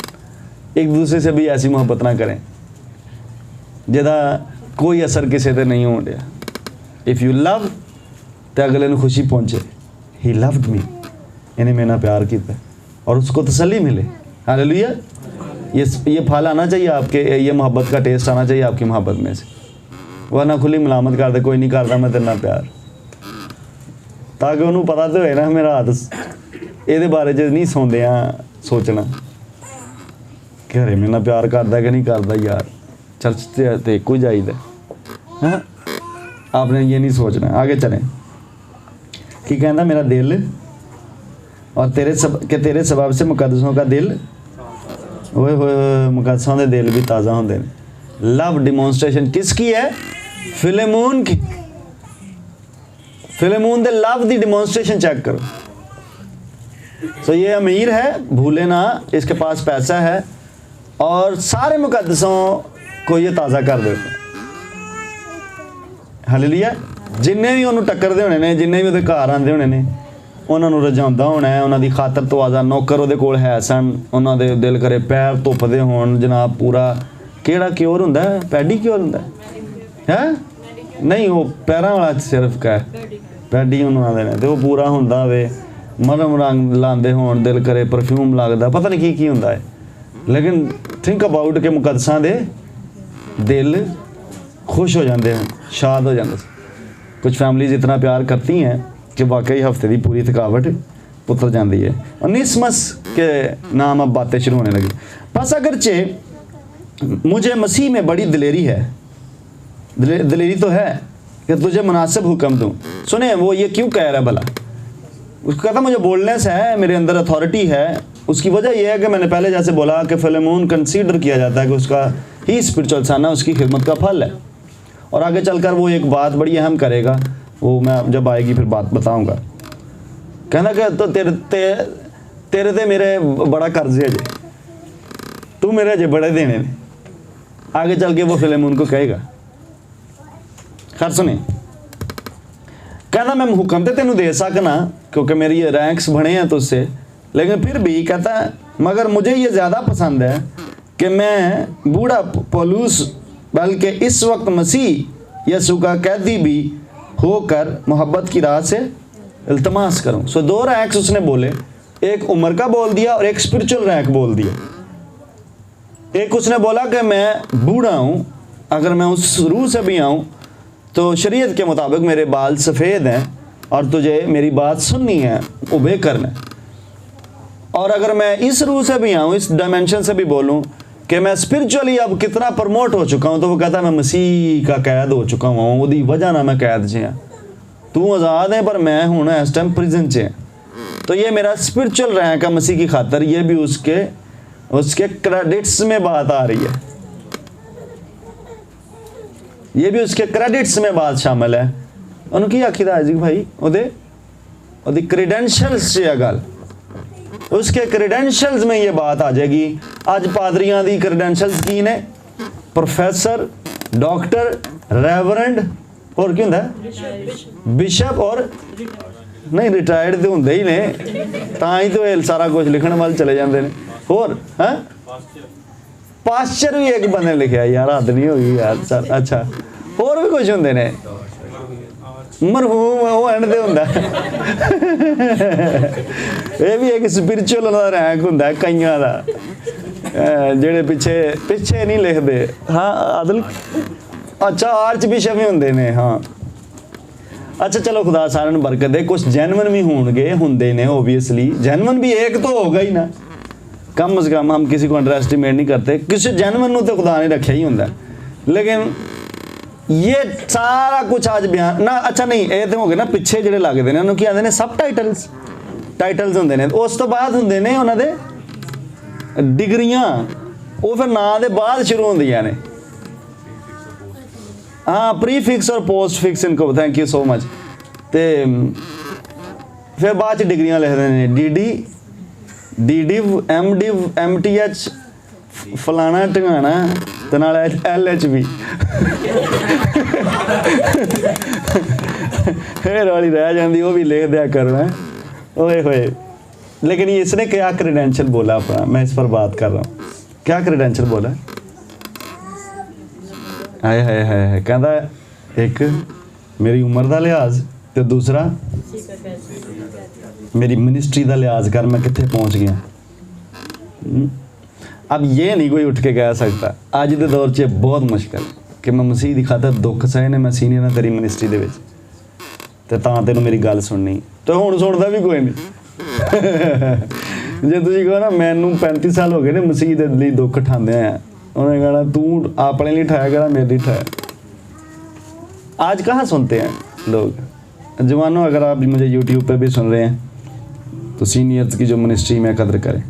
एक दूसरे से भी ऐसी मोहब्बत ना करें जिहदा कोई असर किसी ते नहीं होण दिया। इफ़ यू लव तो अगले नूं खुशी पहुंचे, ही लव्ड मी, इन्हें मेरे नाल प्यार किया और उसको तसल्ली मिले। हालेलुया। ये फल आना चाहिए आपके, ये मोहब्बत का टेस्ट आना चाहिए आपकी मोहब्बत में से। वरना खुली मलामत कर दे, कोई नहीं करता मैं तेरे नाल प्यार, ताकि उन्होंने पता तो है ना मेरा हाथ ये बारे च नहीं सोंदे सोचना कि अरे मेरे नाल प्यार करता कि नहीं करता यार, चर्च ते एको ही जाइदा। हाँ, आपने ये नहीं सोचना। आगे चलें। कि कहना मेरा दिल और तेरे सबब से मुकद्दसों का दिल, ओए होए, मुकद्दसों के दिल भी ताज़ा होंदे ने। लव डिमोन्स्ट्रेशन किसकी है? फिलेमोन की। फिलेमोन दे लव दी डिमोन्स्ट्रेशन चेक करो। सो ये अमीर है, भूले ना, इसके पास पैसा है और सारे मुकद्दसों को ये ताज़ा कर देता। हालेलुया। जिन्ने भी उन्होंने टक्करदे होने ने, जिन्ने भी उहदे घर आंदे होने ने, उन्होंने रजाउंदा होना है, उन्हों की खातर तवाज़ा नौकर उहदे कोल है सन, उन्होंने दिल करे पैर धुपदे होण जनाब। पूरा केड़ा क्योर हुंदा है? पैडी क्योर हुंदा है? नहीं, वो पैरां वाला सिर्फ का पैडी उन्होंने आंदे ने, ते वो पूरा हुंदा वे, मरम रंग लांदे होण, दिल करे परफ्यूम लगदा, पता नहीं की हुंदा है। लेकिन थिंक अबाउट के मुकद्दसां दे दिल खुश हो जाते हैं, शाद हो जाते। कुछ फैमिलीज इतना प्यार करती हैं कि वाकई हफ्ते की पूरी थकावट उतर जाती है। और निस्मस के नाम अब बातें शुरू होने लगी। बस अगरचे मुझे मसीह में बड़ी दिलेरी है, दिलेरी तो है कि तुझे मुनासिब हुक्म दूँ। सुने वो ये क्यों कह रहा है भला? उसको कहता मुझे बोलने से है, मेरे अंदर अथॉरिटी है। उसकी वजह यह है कि मैंने पहले जैसे बोला कि फिलेमोन कंसीडर किया जाता है कि उसका ही स्पिरिचुअल सन है, उसकी खिदमत का फल है। और आगे चलकर वो एक बात बड़ी अहम करेगा, वो मैं जब आएगी फिर बात बताऊंगा। कहना कि तो तेरे ते मेरे बड़ा कर्ज है जे, तू मेरे जे बड़े देने ने। आगे चल के वो फिलेमोन को कहेगा। खैर सुने, कहना मैं हुक्म तो तेनू दे सकना क्योंकि मेरी ये रैंक्स बने हैं तुझसे, लेकिन फिर भी कहता है मगर मुझे ये ज़्यादा पसंद है कि मैं बूढ़ा पौलुस बल्कि इस वक्त मसीह यसू का कैदी भी होकर मोहब्बत की राह से इल्तमास करूं। सो दो रैंक्स उसने बोले, एक उम्र का बोल दिया और एक स्पिरिचुअल रैंक बोल दिया। एक उसने बोला कि मैं बूढ़ा हूं, अगर मैं उस रूह से भी आऊं तो शरीयत के मुताबिक मेरे बाल सफ़ेद हैं और तुझे मेरी बात सुननी है, उबे करना है। और अगर मैं इस रूह से भी आऊँ, इस डायमेंशन से भी बोलूँ कि मैं स्पिरिचुअली अब कितना प्रमोट हो चुका हूँ, तो वो कहता मैं मसीह का कैद हो चुका हूँ, वो वजह ना मैं कैद च हाँ। तू आज़ाद है पर मैं हूँ इस टाइम प्रिजन च है। तो ये मेरा स्पिरिचुअल रैंक है मसीह की खातर, ये भी उसके क्रेडिट्स में बात आ रही है, ये भी उसके क्रेडिट्स में बात शामिल है। उनकी आखिर आज भाई ओदे क्रेडेंशियल्स से गल, उसके क्रेडेंशियल्स में ये बात आ जाएगी। आज पादरियां दी क्रेडेंशियल्स की ने? प्रोफेसर, डॉक्टर, रेवरेंड और क्या होंगे? बिशप। और नहीं रिटायर्ड तो होंगे ही ने, ताई तो ये सारा कुछ लिखने वाले चले जाते हैं। और हाँ पास्चर भी एक बंदे लिखा यार, हद नहीं होगी यार सर। अच्छा, और भी कुछ होंगे ने मरहूम वो एंड ते हुंदा ये भी एक स्पिरिचुअल दा रैंक हुंदा कईयां दा जेह्ड़े पिछे नहीं लिखदे। हाँ आदल अच्छा आर्च बिशप भी हुंदे ने। हाँ अच्छा चलो खुदा सारे ने बरकत दे। कुछ जैनवन भी होंगे हुंदे ने ओबियसली, जैनवन भी एक तो होगा ही ना, कम से कम हम किसी को अंडर एस्टिमेट नहीं करते, किसी जैनवन नूं तो खुदा ने रखा ही होंदा। लेकिन ये सारा कुछ आज बयान ना अच्छा नहीं ये तो हो गए ना पिछे ਜਿਹੜੇ ਲੱਗਦੇ ਨੇ ਉਹਨੂੰ ਕੀ ਆਂਦੇ ਨੇ सब टाइटल्स ਹੁੰਦੇ ਨੇ। ਉਸ ਤੋਂ ਬਾਅਦ ਹੁੰਦੇ ਨੇ ਉਹਨਾਂ ਦੇ ਡਿਗਰੀਆਂ, ਉਹ ਫਿਰ ਨਾਂ ਦੇ ਬਾਅਦ ਸ਼ੁਰੂ ਹੁੰਦੀਆਂ ਨੇ। हाँ प्रीफिक्स और पोस्ट फिक्स इनको थैंक यू सो मच। तो फिर बाद च डिग्रियां लिखते हैं डी डिव MTH फलाना ढंगाना ते नाल LHB फिर वाली रह जाती वो भी लिख दिया करना ओए होए। लेकिन इसने क्या क्रेडेंशियल बोला अपना, मैं इस पर बात कर रहा हूँ। क्या क्रेडेंशियल बोला? हाय हाय हाय हाय कहता एक मेरी उम्र का लिहाज तो दूसरा मेरी मिनिस्ट्री का लिहाज कर मैं कित्थे पहुँच गया। अब ये नहीं कोई उठ के कह सकता अज के दौर च बहुत मुश्किल कि मैं मसीह की खातर दुख सहे ने, मैं सीनियर हाँ तेरी मिनिस्ट्री दे विच ते तां तैनूं मेरी गल सुननी, तो हुण सुनदा भी कोई नहीं। जे तुसीं कहो ना मैनूं 35 साल हो गए ने मसीह दे लई दुख उठांदे आ, उन्होंने कहा तू अपने लिए उठाया करा मेरे लिए उठाया। आज कहाँ सुनते हैं लोग। जवानों अगर आप मुझे यूट्यूब पे भी सुन रहे हैं तो सीनियर्स की जो मिनिस्ट्री में कदर करें।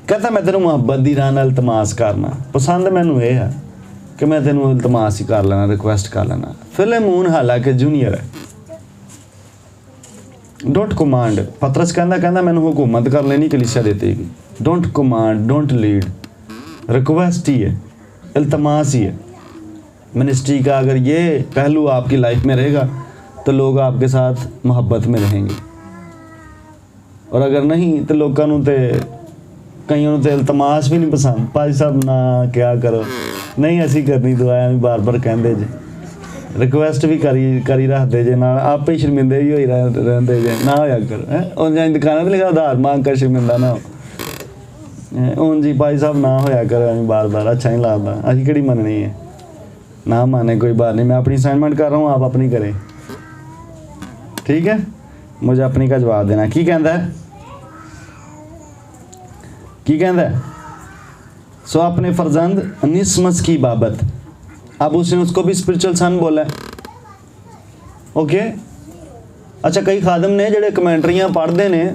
कहता मैं तेनों मुहब्बत दी राह नाल इल्तमास करना पसंद मैनूं ये है कि मैं तेनों इल्तमास ही कर लेना, रिक्वेस्ट कर लेना। फिलेमोन हालांकि जूनियर है, डोंट कमांड। पतरस कहता मैनूं हुकूमत कर लेनी कलीसिया देती, don't command don't lead, request ही है, इल्तमास ही है। मिनिस्ट्री का अगर ये पहलू आपकी लाइफ में रहेगा तो लोग आपके साथ मोहब्बत में रहेंगे, और अगर नहीं तो लोगों को कईयों तो इल्तमास भी नहीं पसंद। भाई साहब ना क्या करो नहीं असी करनी दुआया भी बार बार कहते जे, रिक्वेस्ट भी करी रखते जे, ना आप ही शर्मिंदे भी होई रहते जे, ना होया करो है उन दुकाना पर लिखा उधार मांग कर शर्मिंदा ना हो उन जी भाई साहब ना होया करो अभी बार बार अच्छा नहीं लगता। अभी कि मननी है ना माने कोई बात नहीं, मैं अपनी असाइनमेंट कर रहा हूँ आप अपनी करें, ठीक है। मुझे अपनी का जवाब देना। की कहता है सो अपने फर्जंद निस्मस की बाबत, अब उसने उसको भी स्पिरिचुअल सन बोला है। ओके अच्छा कई खादम ने ਜਿਹੜੇ कमेंटरियां पढ़ते हैं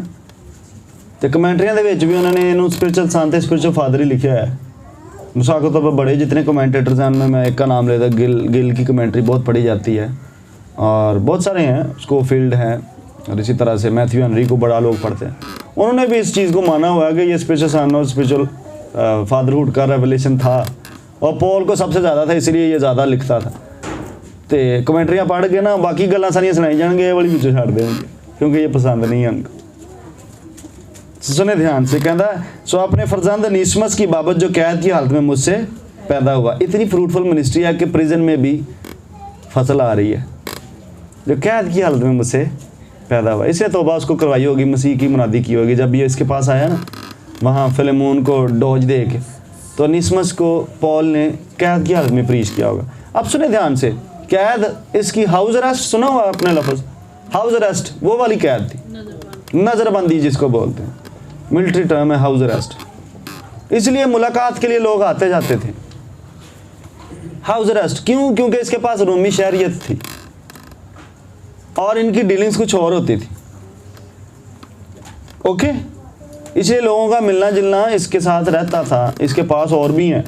तो कमेंटरियां दे विच भी उन्होंने इनू स्पिरिचुअल सन ते स्पिरिचुअल फादर ही लिखा है। मिसाल के तौर पर बड़े जितने कमेंटेटर्स हैं मैं एक का नाम लेता, गिल की कमेंट्री बहुत पढ़ी जाती है और बहुत सारे हैं, स्कोफील्ड हैं और इसी तरह से मैथ्यू हेनरी को बड़ा लोग पढ़ते हैं। उन्होंने भी इस चीज़ को माना हुआ है कि ये स्पिरिचुअल सन और स्पिरिचुअल फादरहुड का रेवलेशन था और पॉल को सबसे ज़्यादा था इसलिए ये ज़्यादा लिखता था। तो कमेंट्रियाँ पढ़ के ना बाकी गल्लां सारियां सुनाई जाएंगे, ये वाली विचों छड्ड देंगे क्योंकि ये पसंद नहीं है उनको। सुने ध्यान से, कहता सो अपने फर्जंद निस्मस की बाबत जो कैद की हालत में मुझसे पैदा हुआ। इतनी फ्रूटफुल मिनिस्ट्री है कि प्रिजन में भी फसल आ रही है, जो कैद की हालत में मुझसे पैदा हुआ। इसलिए तौबा उसको करवाई होगी, मसीह की मुनादी की होगी। जब ये इसके पास आया ना वहाँ फिलेमोन को डोज दे के, तो निस्मस को पॉल ने कैद की हालत में प्रीच किया होगा। अब सुने ध्यान से, कैद इसकी हाउस अरेस्ट सुना हुआ अपने लफ्ज़, हाउस अरेस्ट वो वाली कैद थी, नज़रबंदी जिसको बोलते हैं, मिलिट्री टर्म है हाउस अरेस्ट। इसलिए मुलाकात के लिए लोग आते जाते थे। हाउस अरेस्ट क्यों? क्योंकि इसके पास रोमी शहरियत थी और इनकी डीलिंग्स कुछ और होती थी। ओके इसलिए लोगों का मिलना जुलना इसके साथ रहता था। इसके पास और भी हैं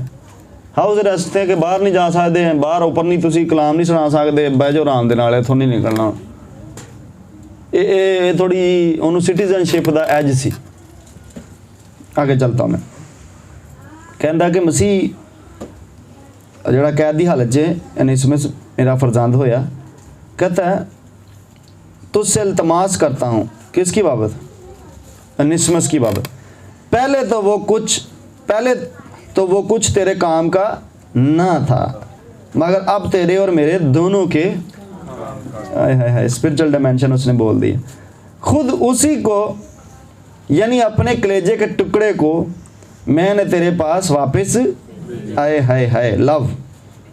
हाउस अरेस्ट थे कि बाहर नहीं जा सकते हैं, बाहर ऊपर नहीं तुसी कलाम नहीं सुना सकते, बह जाओ आराम दे नाल इत्थों नहीं निकलना। ये थोड़ी उन्होंने सिटीजनशिप का एज सी। आगे चलता मैं, कहता कि मसीह जड़ा कैद की हालत निस्मस मेरा फर्जंद होया, कहता है तुझसे इल्तमास करता हूँ किसकी बाबत? निस्मस की बाबत। पहले तो वो कुछ तेरे काम का ना था, मगर अब तेरे और मेरे दोनों के हाय हाय हाय, स्पिरिचुअल डायमेंशन उसने बोल दिया। खुद उसी को यानी अपने कलेजे के टुकड़े को मैंने तेरे पास वापस, आए हाय हाय, लव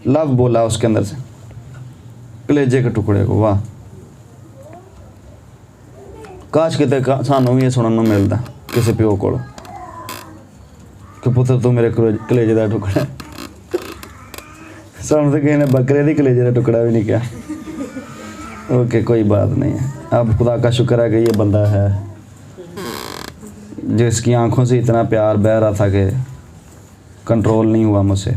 लव बोला उसके अंदर से, कलेजे के टुकड़े को। वाह, काश किते सानू भी ये सुनने को मिलता किसी प्यो को कि पुत्र तू मेरे कलेजे का टुकड़ा। सानू तो किसी ने बकरे की कलेजे का टुकड़ा भी नहीं किया। ओके, कोई बात नहीं है। अब खुदा का शुक्र है कि ये बंदा है जिसकी आंखों से इतना प्यार बह रहा था कि कंट्रोल नहीं हुआ मुझसे।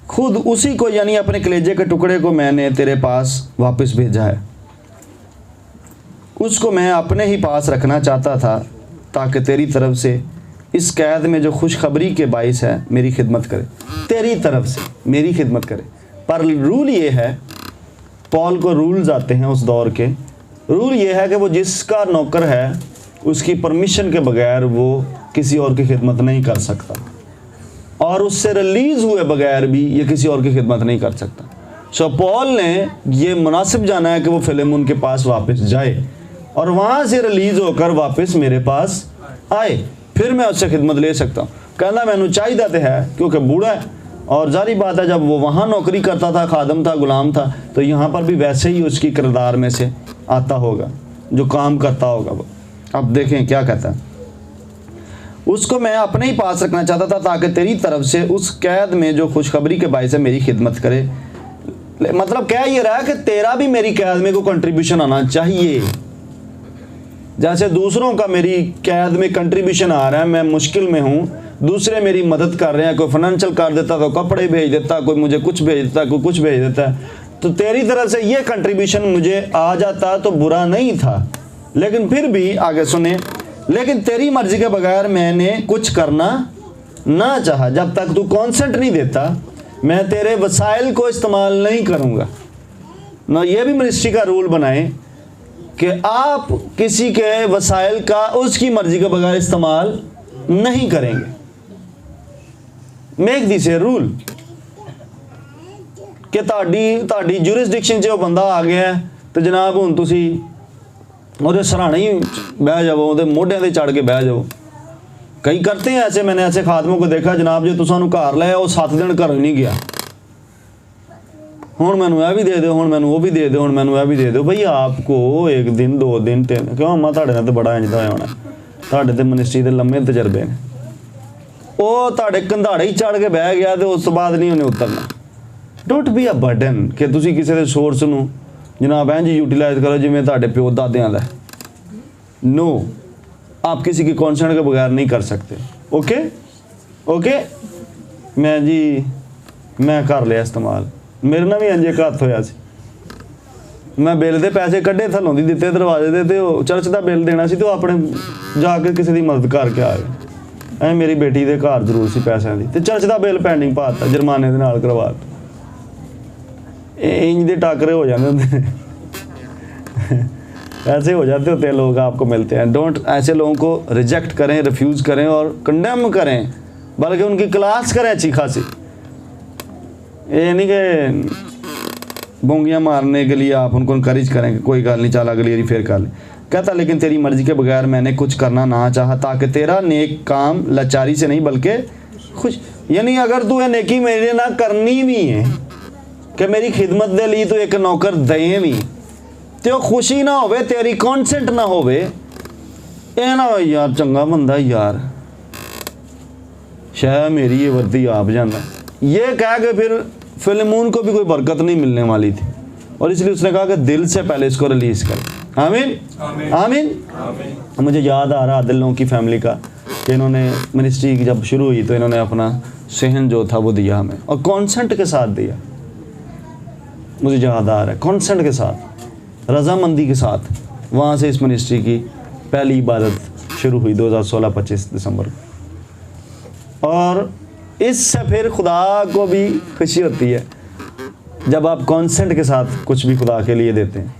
खुद उसी को यानी अपने कलेजे के टुकड़े को मैंने तेरे पास वापस भेजा है। उसको मैं अपने ही पास रखना चाहता था ताकि तेरी तरफ से इस कैद में जो खुशखबरी के बाइस है मेरी खिदमत करे, तेरी तरफ से मेरी खिदमत करे। पर रूल ये है, पॉल को रूल्स आते हैं उस दौर के। रूल ये है कि वो जिसका नौकर है उसकी परमिशन के बगैर वो किसी और की खिदमत नहीं कर सकता, और उससे रिलीज़ हुए बगैर भी ये किसी और की खिदमत नहीं कर सकता। सो पॉल ने ये मुनासिब जाना है कि वो फिलेमोन के पास वापस जाए और वहाँ से रिलीज़ होकर वापस मेरे पास आए, फिर मैं उससे खिदमत ले सकता हूँ। कहना मैनू चाहिए तो है क्योंकि बूढ़ा है, और जारी बात है जब वो वहाँ नौकरी करता था, खादम था, गुलाम था, तो यहाँ पर भी वैसे ही उसकी किरदार में से आता होगा जो काम करता होगा वो। अब देखें क्या कहता है, उसको मैं अपने ही पास रखना चाहता था ताकि तेरी तरफ से उस कैद में जो खुशखबरी के बाइस से मेरी खिदमत करे। मतलब कह ये रहा है कि तेरा भी मेरी कैद में को कंट्रीब्यूशन आना चाहिए। जैसे दूसरों का मेरी कैद में कंट्रीब्यूशन आ रहा है, मैं मुश्किल में हूँ, दूसरे मेरी मदद कर रहे हैं, कोई फाइनेंशियल कर देता तो कपड़े भेज देता, कोई मुझे कुछ भेज देता, कोई कुछ भेज देता, तो तेरी तरफ से ये कंट्रीब्यूशन मुझे आ जाता तो बुरा नहीं था। लेकिन फिर भी आगे सुने, लेकिन तेरी मर्जी के बगैर मैंने कुछ करना ना चाहा। जब तक तू कॉन्सेंट नहीं देता मैं तेरे वसाइल को इस्तेमाल नहीं करूँगा ना। ये भी मिनिस्ट्री का रूल बनाए कि आप किसी के वसाइल का उसकी मर्जी के बगैर इस्तेमाल नहीं करेंगे। मेक दिस ए रूल कि ताड़ी जुरिसडिक्शन च बंदा आ गया है तो जनाब हुण तुसी ਉਹਦੇ सराहने ही बह जाओ, ਉਹਦੇ मोढियां ते चढ़ के बह जाओ। कई करते हैं ऐसे, मैंने ऐसे खादमों को देखा, जनाब जो तुसानू घर लाया वो 7 दिन घर नहीं गया, हुण मैनू यह भी दे दो, हुण मैनू वो भी दे दो, हुण मैनू यह भी दे दो। भाई आपको 1 दिन 2 दिन 3, क्यों अम्मा तुहाडे नाल तो बड़ा इंजदा होया होना, तुहाडे ते मिनिस्ट्री दे लम्मे तजर्बे ने। वो तुहाडे कंधाड़े ही चढ़ के बह गया तो उस तो बाद नहीं उन्हें उतरना। डोंट बी अ बर्डन कि तुसी किसी दे सोर्स नू जनाब इंज यूटिलाइज करो जिवें तुहाडे प्यो दादियां दा। नो, आप किसी के कॉन्सेंट के बगैर नहीं कर सकते। ओके ओके, मैं जी मैं कर लिया इस्तेमाल, मेरे ना भी इंजे हत्थ होया सी, मैं बिल दे पैसे कढ़े थल्लों दी दिते दरवाजे दे, ते चर्च का बिल देना सी तो अपने जाके किसी की मदद करके आ गए। मेरी बेटी दे घर जरूर सी पैसों की, तो चर्च का बिल पेंडिंग पाता, जुर्माने दे नाल करवाता। इंज दे टाकरे हो जाते होंगे ऐसे हो जाते होते हैं लोग, आपको मिलते हैं। डोंट ऐसे लोगों को रिजेक्ट करें, रिफ्यूज़ करें और कंडेम करें, बल्कि उनकी क्लास करें अच्छी खासी। ये नहीं कि बोंगियाँ मारने के लिए आप उनको इनकरेज करें कि कोई गल नहीं, चल अगली बारी फिर कर ले। कहता लेकिन तेरी मर्जी के बगैर मैंने कुछ करना ना चाहा ताकि तेरा नेक काम लाचारी से नहीं बल्कि खुश, यानी अगर तू ये नेकी मेरे ना करनी भी है कि मेरी खिदमत दे लिए तो एक नौकर दें भी, तो खुशी ना होवे, तेरी कॉन्सेंट ना होवे, ये ना हो यार चंगा बंदा यार शायद मेरी ये वर्दी आप जाना, ये कह के फिर फिलेमोन को भी कोई बरकत नहीं मिलने वाली थी, और इसलिए उसने कहा कि दिल से पहले इसको रिलीज कर। आमीन आमीन। मुझे याद आ रहा दिलों की फैमिली का कि इन्होंने मिनिस्ट्री जब शुरू हुई तो इन्होंने अपना सहन जो था वो दिया हमें, और कॉन्सेंट के साथ दिया। मुझे याद आ रहा है कॉन्सेंट के साथ, रजामंदी के साथ। वहाँ से इस मिनिस्ट्री की पहली इबादत शुरू हुई 2016-25 दिसंबर को, और इससे फिर खुदा को भी खुशी होती है जब आप कॉन्सेंट के साथ कुछ भी खुदा के लिए देते हैं।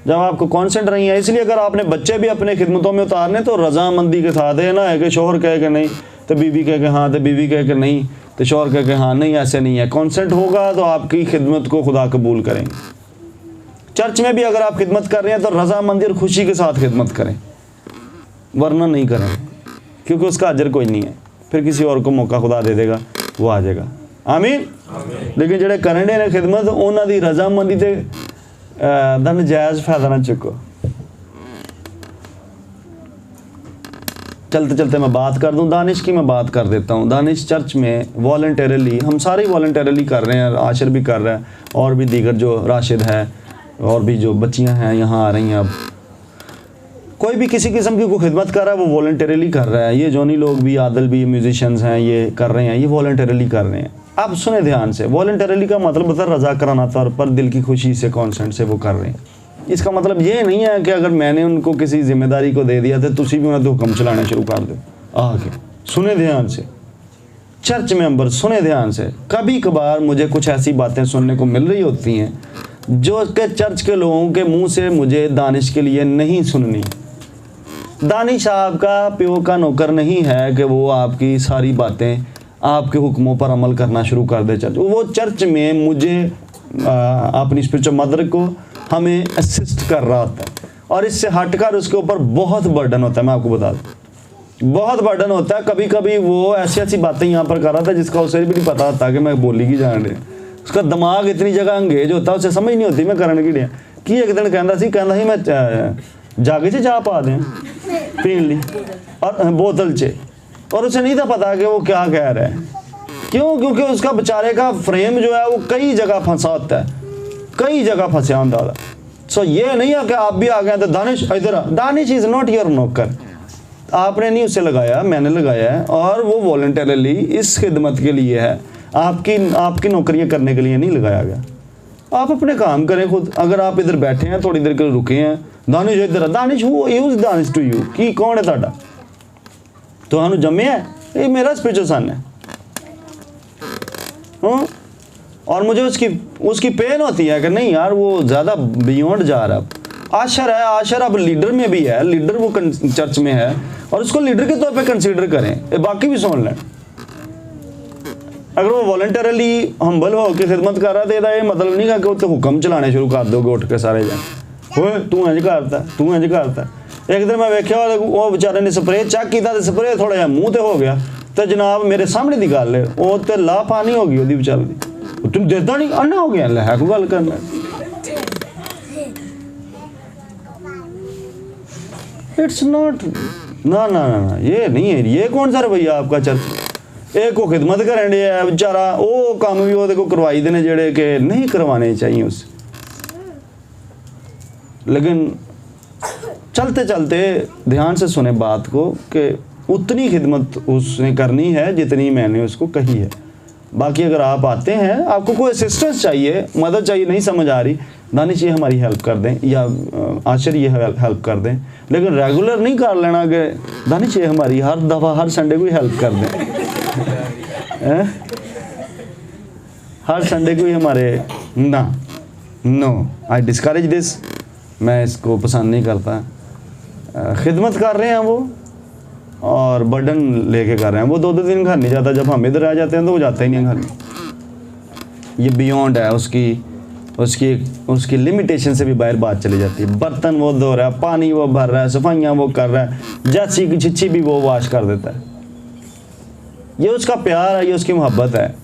जब आपको कॉन्सेंट नहीं है, इसलिए अगर आपने बच्चे भी अपने खिदमतों में उतारने तो रजामंदी के साथ है ना, है कि शोहर कहे कि नहीं तो बीवी कहे कि हाँ, तो बीवी कहे कि नहीं तो शोहर कहे कि हाँ। नहीं, ऐसे नहीं है। कॉन्सेंट होगा तो आपकी खिदमत को खुदा कबूल करेंगे। चर्च में भी अगर आप खिदमत कर रहे हैं तो रजामंदी और खुशी के साथ खिदमत करें, वरना नहीं करें, क्योंकि उसका अजर कोई नहीं है। फिर किसी और को मौका खुदा दे देगा, वो आ जाएगा। आमीन। लेकिन ਜਿਹੜੇ ਕਰਨ ਦੇ ਨੇ खिदमत, ਉਹਨਾਂ ਦੀ रजामंदी ਤੇ ਦਾ नजायज़ फ़ायदा ना चुको। चलते चलते मैं बात कर दूं, दानिश की मैं बात कर देता हूं। दानिश चर्च में वॉलंटरली, हम सारे वॉलंटरली कर रहे हैं, आशिर भी कर रहा है और भी दीगर जो राशिद है और भी जो बच्चियां हैं यहाँ आ रही हैं। अब कोई भी किसी किस्म की कोई खिदमत कर रहा है वो वॉलंटरली कर रहा है। ये जोनी लोग भी, आदल भी, म्यूजिशियंस हैं, ये कर रहे हैं, ये वॉलंटरली कर रहे हैं। अब सुने ध्यान से, वॉलंटरली का मतलब होता है रज़ा कराना तौर पर, दिल की खुशी से, कॉन्सेंट से वो कर रहे हैं। इसका मतलब ये नहीं है कि अगर मैंने उनको किसी जिम्मेदारी को दे दिया तो तुसी भी उन्हें तो हुक्म चलाना शुरू कर दो आगे। सुने ध्यान से, चर्च मेंबर सुने ध्यान से, कभी कभार मुझे कुछ ऐसी बातें सुनने को मिल रही होती हैं जो कि चर्च के लोगों के मुंह से मुझे दानिश के लिए नहीं सुननी। दानिश आपका प्यो का नौकर नहीं है कि वो आपकी सारी बातें, आपके हुक्मों पर अमल करना शुरू कर दे। चर्च, वो चर्च में मुझे अपनी स्पिरिचुअल मदर को हमें असिस्ट कर रहा होता है, और इससे हटकर उसके ऊपर बहुत बर्डन होता है। मैं आपको बता दूं, बहुत बर्डन होता है। कभी कभी वो ऐसी ऐसी बातें यहाँ पर कर रहा था जिसका उसे भी नहीं पता होता कि मैं बोली की जान रही। उसका दिमाग इतनी जगह अंगेज होता है, उसे समझ नहीं होती मैं करने की डिया कि एक दिन कहता सी मैं जागे च चाह पा दें पीन ली और बोतल च, और उसे नहीं था पता कि वो क्या कह रहा है। क्यों? क्योंकि उसका बेचारे का फ्रेम जो है वो कई जगह फंसा होता है, कई जगह फंसा होता है। सो ये नहीं है कि आप भी आ गए तो दानिश इधर। दानिश इज़ नॉट योर नौकर, आपने नहीं उसे लगाया, मैंने लगाया है, और वो वॉलंटरली इस खिदमत के लिए है, आपकी नौकरियां करने के लिए नहीं लगाया गया। आप अपने काम करें खुद। अगर आप इधर बैठे हैं, थोड़ी देर के लिए रुके हैं, दानिश इधर, Danish who use Danish to you, की कौन है ਤੁਹਾਡਾ? ਤੁਹਾਨੂੰ जम्मे है, ये मेरा स्पिरिचुअल सन है। हाँ, और मुझे उसकी पेन होती है कि नहीं यार वो ज़्यादा बियॉन्ड जा रहा है। आशर है, आशर अब लीडर में भी है, लीडर वो चर्च में है, और उसको लीडर के तौर पे कंसीडर करें। ये बाकी भी सुन लें। अगर वो वॉलंटरली हम्बल हो के खिदमत कर रहा था, ये मतलब नहीं है कि वो हुक्म चलाने शुरू कर दोगे उठ के सारे जन, ओए तू इंज करता, तू इंज करता। एक दिन मैं वेख्या वो बेचारे ने स्प्रे चेक किया, स्प्रे थोड़ा जिहा मूँह ते हो गया, तो जनाब मेरे सामने की गल है, वो तो ला पानी हो गई वो बेचारे दी। तुम देता नहीं, अन्ना हो गया, है कोई गल करना। इट्स नॉट, ना ना ना, ये नहीं है। ये कौन सा रवैया आपका चर्च? एक को खिदमत करन दिया बेचारा, वो काम भी वो करवाई देने जेड़े के नहीं करवाने चाहिए उससे। लेकिन चलते चलते ध्यान से सुने बात को कि उतनी खिदमत उसने करनी है जितनी मैंने उसको कही है। बाकी अगर आप आते हैं, आपको कोई असिस्टेंस चाहिए, मदद चाहिए, नहीं समझ आ रही, दानिश ये हमारी हेल्प कर दें, या आशिर ये हेल्प कर दें, लेकिन रेगुलर नहीं कर लेना कि दानिश ये हमारी हर दफ़ा हर संडे को ही हेल्प कर दें। हर संडे को ही हमारे, ना, नो, आई डिस्करेज दिस, मैं इसको पसंद नहीं करता। खिदमत कर रहे हैं वो और बर्डन लेके कर रहे हैं। वो 2-2 दिन घर नहीं जाता, जब हम इधर आ जाते हैं तो वो जाता ही नहीं घर में। ये बियॉन्ड है, उसकी लिमिटेशन से भी बाहर बात चली जाती है। बर्तन वो धो रहा है, पानी वो भर रहा है, सफाइयाँ वो कर रहा है, जैसी की छिच्छी भी वो वाश कर देता है। ये उसका प्यार है, ये उसकी मोहब्बत है।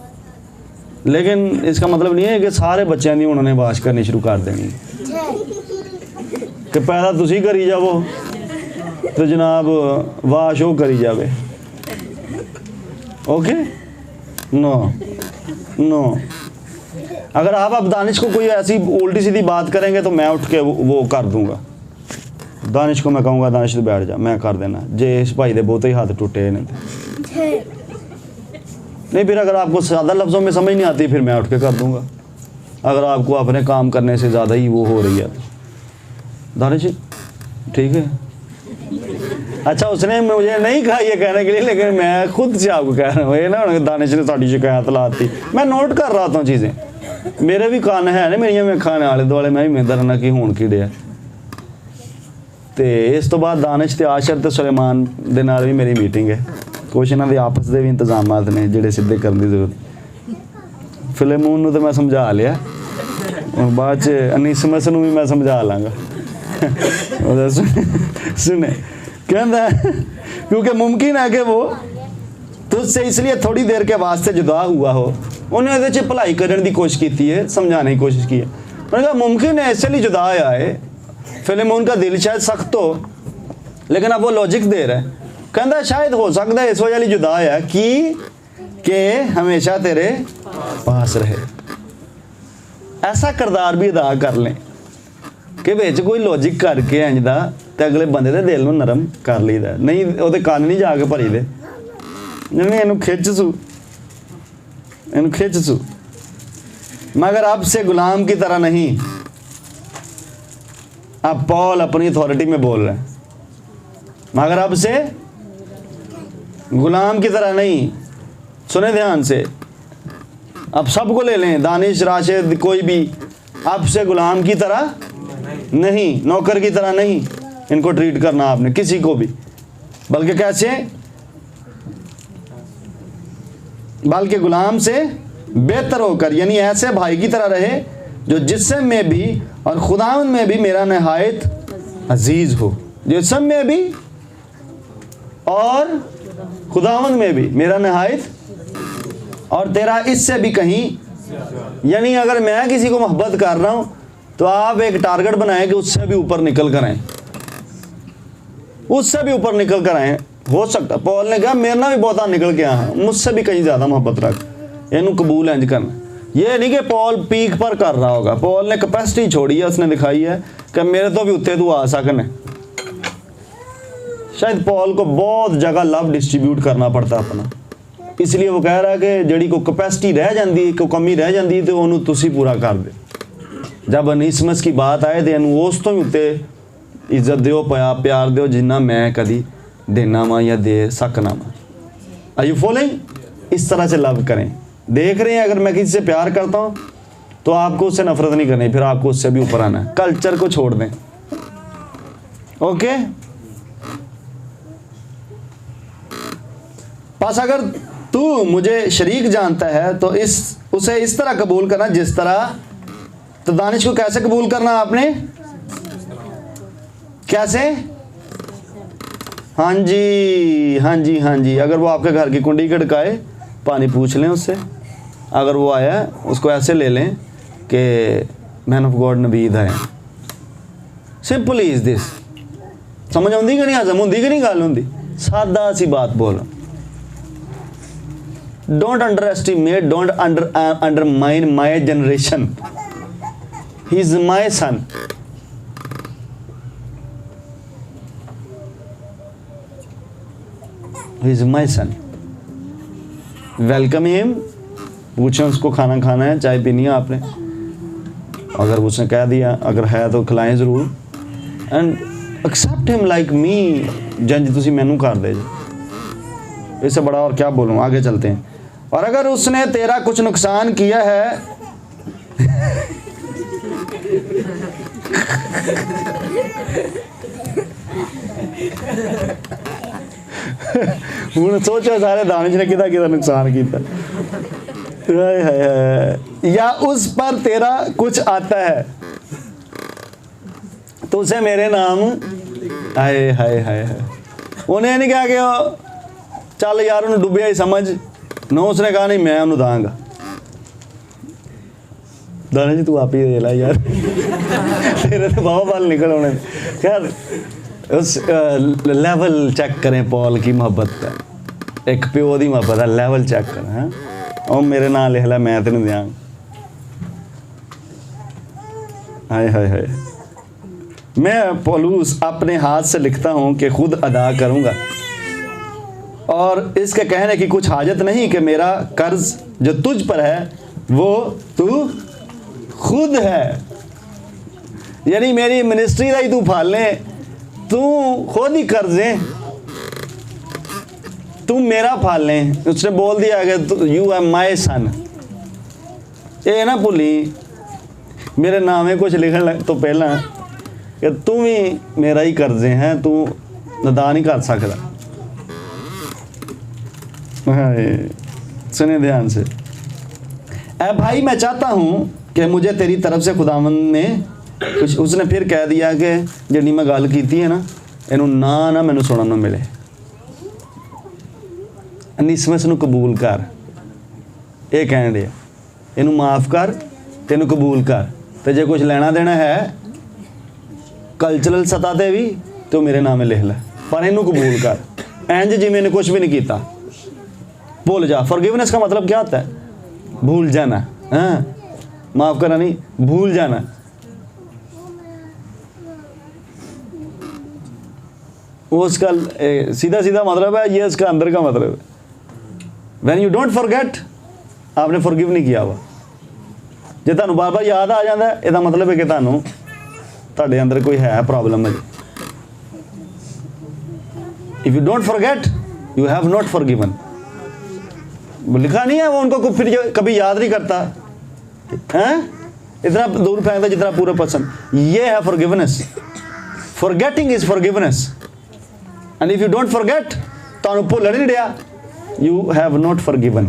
लेकिन इसका मतलब नहीं है कि सारे बच्चों की उन्होंने वाश करनी शुरू कर देनी कि पैदा तुसी करी जाओ तो जनाब वाश वो करी जावे। Okay, no no. अगर आप अब दानिश को कोई ऐसी उल्टी सीधी बात करेंगे तो मैं उठ के वो कर दूंगा। दानिश को मैं कहूँगा दानिश तो बैठ जा, मैं कर देना जे इस भाई दे बहुत ही हाथ टूटे ने। नहीं, फिर अगर आपको ज़्यादा लफ्ज़ों में समझ नहीं आती फिर मैं उठ के कर दूंगा। अगर आपको अपने काम करने से ज़्यादा ही वो हो रही है तो दानिश ठीक है। अच्छा, उसने मुझे नहीं कहा ये कहने के लिए, लेकिन मैं खुद से आपको कह रहा हूँ। ये ना दानिश ने साड़ी शिकायत लाती, मैं नोट कर रहा था चीज़ें। मेरे भी कान है ना, मेरिया मैं खाने आले दुआले मैं भी मेहनत रहना कि हूँ कि डे। तो इस तो बाद दानिश ते आशर ते सुलेमान दे नाल भी मेरी मीटिंग है। कुछ इन्हां दे आपस दे भी इंतजामात ने जिहड़े सिद्धे करने की जरूरत। फिलेमोन नूं तो मैं समझा लिया, बाद च अनीसमस नूं भी मैं समझा लांगा। सुने कहता क्योंकि मुमकिन है कि वो तुझसे इसलिए थोड़ी देर के वास्ते जुदा हुआ हो। उन्हें ਉਹਦੇ 'ਚ भलाई करने की कोशिश की है, समझाने की कोशिश की है। उन्होंने कहा मुमकिन है इसलिए जुदा आया है, फिलेमोन का दिल शायद सख्त हो, लेकिन अब वो लॉजिक दे रहा है। कहता शायद हो सकता है इस वजह लिए जुदा आया कि हमेशा तेरे पास रहे। ऐसा किरदार भी अदा कर लें कि विच कोई लॉजिक करके इंज दा ते अगले बंदे दे दिल नूं नरम कर लईदा, नहीं ਉਹਦੇ ਕੰਨ नहीं जाके भरी दे, नहीं इनू खिंच सू मगर अब से गुलाम की तरह नहीं। अब पॉल अपनी अथॉरिटी में बोल रहे हैं, मगर अब से गुलाम की तरह नहीं। सुने ध्यान से, अब सबको ले लें, दानिश राशिद कोई भी, अब से गुलाम की तरह नहीं, नौकर की तरह नहीं इनको ट्रीट करना आपने किसी को भी, बल्कि कैसे, बल्कि गुलाम से बेहतर होकर, यानी ऐसे भाई की तरह रहे जो जिस्म में भी और खुदावंद में भी मेरा नहायत अजीज हो। जिस्म में भी और खुदावंद में भी मेरा नहायत, और तेरा इससे भी कहीं, यानी अगर मैं किसी को मोहब्बत कर रहा हूं तो आप एक टारगेट बनाएं कि उससे भी ऊपर निकल कर आए, उससे भी ऊपर निकल कर आए। हो सकता पॉल ने कहा मेरे ना भी बहुत निकल के आया, मुझसे भी कहीं ज़्यादा मोहब्बत रख, इनू कबूल इंज करना। ये नहीं कि पॉल पीक पर कर रहा होगा, पॉल ने कैपेसिटी छोड़ी है, उसने दिखाई है कि मेरे तो भी उत्ते तू आ सकने। शायद पॉल को बहुत जगह लव डिस्ट्रीब्यूट करना पड़ता अपना, इसलिए वो कह रहा है कि जड़ी को कैपेसिटी रह जाती, कोई कमी रह जाती तो उन्होंने तुसी पूरा कर दे। जब अनीसमस की बात आए तो इनू उस तो भी उत्ते इज्जत दो, प्यार दो जिन्ना मैं कभी देना वा या दे सकना वा। Are you following? इस तरह से लव करें। देख रहे हैं अगर मैं किसी से प्यार करता हूँ तो आपको उससे नफरत नहीं करनी, फिर आपको उससे भी ऊपर आना है। कल्चर को छोड़ दें, ओके। बस अगर तू मुझे शरीक जानता है तो उसे इस तरह कबूल करना जिस तरह, तो दानिश को कैसे कबूल करना आपने, कैसे? हाँ जी हाँ जी हाँ जी, अगर वो आपके घर की कुंडी खड़काए पानी पूछ लें उससे, अगर वो आया उसको ऐसे ले लें कि मैन ऑफ गॉड नबीद है। Simple is this. समझ आती कि नहीं, हजम होंगी कि नहीं, गल होंगी, सादा सी बात बोल। Don't underestimate, don't undermine my generation, he is my son. He is my son. Welcome him. पूछें उसको खाना खाना है, चाय पीनी है आपने, अगर उसने कह दिया अगर है तो खिलाएं ज़रूर। And accept him like me, जंज तुसी मैनू कर दे, इससे बड़ा और क्या बोलूँ। आगे चलते हैं। और अगर उसने तेरा कुछ नुकसान किया है हूँ सोचो सारे दानिश ने किदा किदा नुकसान किया, या उस पर तेरा कुछ आता है तो उसे मेरे नाम, हाय हाय हाय हाय। उन्हें नहीं कहा कि चल यार उन्हें डुबिया ही समझ, नो उसने कहा नहीं मैं उन्हें दांगा। दानिश जी तू आप ही दे ला यार तेरे तो बाबा बाल निकल होने। खैर उस लेवल चेक करें पॉल की मोहब्बत का, एक प्यो की मोहब्बत है, लेवल चेक करें। हैं और मेरे नाम लिख ला मैं तेन दिया। हाय हाय हाय। मैं पौलुस अपने हाथ से लिखता हूँ कि खुद अदा करूँगा, और इसके कहने की कुछ हाजत नहीं कि मेरा कर्ज जो तुझ पर है वो तू खुद है। यानी मेरी मिनिस्ट्री का ही तू फाल ले, तू खुद ही कर्जे, तू मेरा फाल ले। उसने बोल दिया कि यू आर माई सन। ये ना भुली मेरे नाम में कुछ लिखने तो पहला कि तू भी मेरा ही कर्जे हैं, तू अदा नहीं कर सकता। सुने ध्यान से। ऐ भाई मैं चाहता हूँ कि मुझे तेरी तरफ से खुदावंद ने कुछ, उसने फिर कह दिया कि जिहड़ी मैं गल कीती है ना इहनूं ना मैनूं सुणन नूं मिले। अनीसमस नूं कबूल कर, ये कहण दिया, इहनूं माफ़ कर ते इहनूं कबूल कर, ते जे कुछ लेना देना है कल्चरल सतह ते भी तो मेरे नामे लिख लै, पर इहनूं कबूल कर, इंज जिवें इहने कुछ भी नहीं कीता। भूल जा। फॉरगिवनेस का मतलब क्या होता है? भूल जाना। हाँ, माफ़ करना नहीं, भूल जाना। वो उसका सीधा सीधा मतलब है, ये उसका अंदर का मतलब है। When you don't forget, आपने फॉरगिव नहीं किया हुआ। जे तुहानूं बार बार याद आ जाता है, इसका मतलब है कि तुहानूं तुहाडे अंदर कोई है प्रॉब्लम है। If you don't forget you have not forgiven. लिखा नहीं है वो उनको फिर कभी याद नहीं करता है, इतना दूर फेंकता जितना पूरा पसंद। ये है forgiveness. Forgetting is forgiveness. And if you don't forget, तुहानूं भुल नहीं दिया, यू हैव नॉट फॉरगिवन।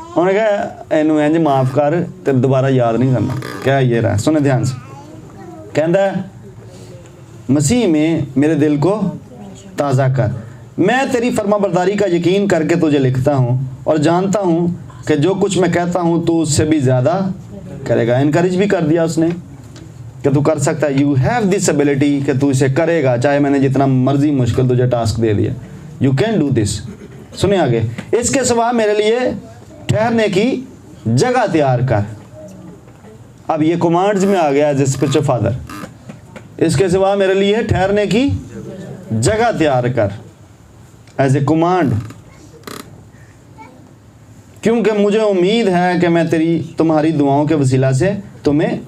उन्होंने कहा इनू इंज माफ़ कर तो दोबारा याद नहीं करना। क्या ये रहा, सुने ध्यान से। कहता है मसीह में मेरे दिल को ताज़ा कर, मैं तेरी फर्माबरदारी का यकीन करके तुझे लिखता हूँ और जानता हूँ कि जो कुछ मैं कहता हूँ तू उससे भी ज़्यादा करेगा। इनकरेज भी कर दिया उसने कि तू कर सकता है। यू हैव दिस एबिलिटी कि तू इसे करेगा, चाहे मैंने जितना मर्जी मुश्किल तुझे टास्क दे दिया। You can do this. सुने आगे, इसके सिवा मेरे लिए ठहरने की जगह तैयार कर। अब ये कमांड्स में आ गया एज ए स्पिरिचुअल फादर। इसके सिवा मेरे लिए ठहरने की जगह तैयार कर, एज ए कमांड, क्योंकि मुझे उम्मीद है कि मैं तुम्हारी दुआओं के वसीला से तुम्हें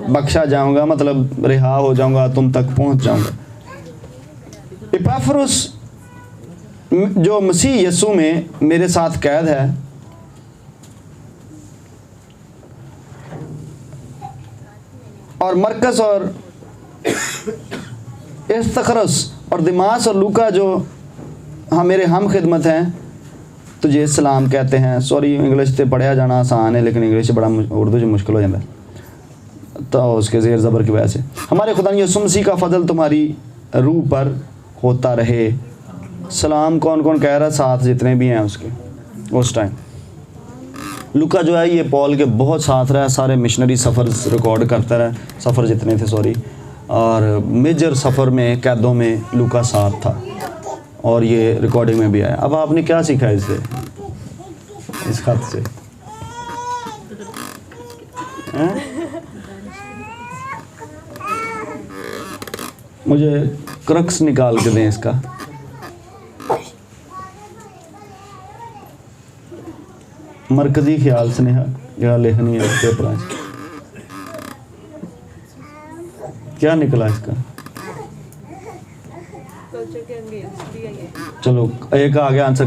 बख्शा जाऊंगा, मतलब रिहा हो जाऊंगा, तुम तक पहुंच जाऊंगा। इपैफ्रुस जो मसीह यीशु में मेरे साथ कैद है, और मरकस और इस्तखरस और दिमास और लूका जो मेरे हम खिदमत हैं, तुझे सलाम कहते हैं। सॉरी, इंग्लिश से पढ़िया जाना आसान है, लेकिन इंग्लिश बड़ा उर्दू से मुश्किल हो जाता है, तो उसके ज़ेर ज़बर की वजह से। हमारे खुदा यीशु मसीह का फजल तुम्हारी रूह पर होता रहे। सलाम कौन कौन कह रहा? साथ जितने भी हैं उसके उस टाइम। लूका जो है ये पॉल के बहुत साथ रहा, सारे मिशनरी सफ़र रिकॉर्ड करता रहा, सफ़र जितने थे सॉरी, और मेजर सफ़र में कैदों में लूका साथ था, और ये रिकॉर्डिंग में भी आया। अब आपने क्या सीखा इससे, इस खत से? मुझे क्रक्स निकाल के दें इसका। मरकजी ख्याल स्नेहा जरा लिखनी है पेपर। क्या निकला इसका? चलो एक आ गया आंसर।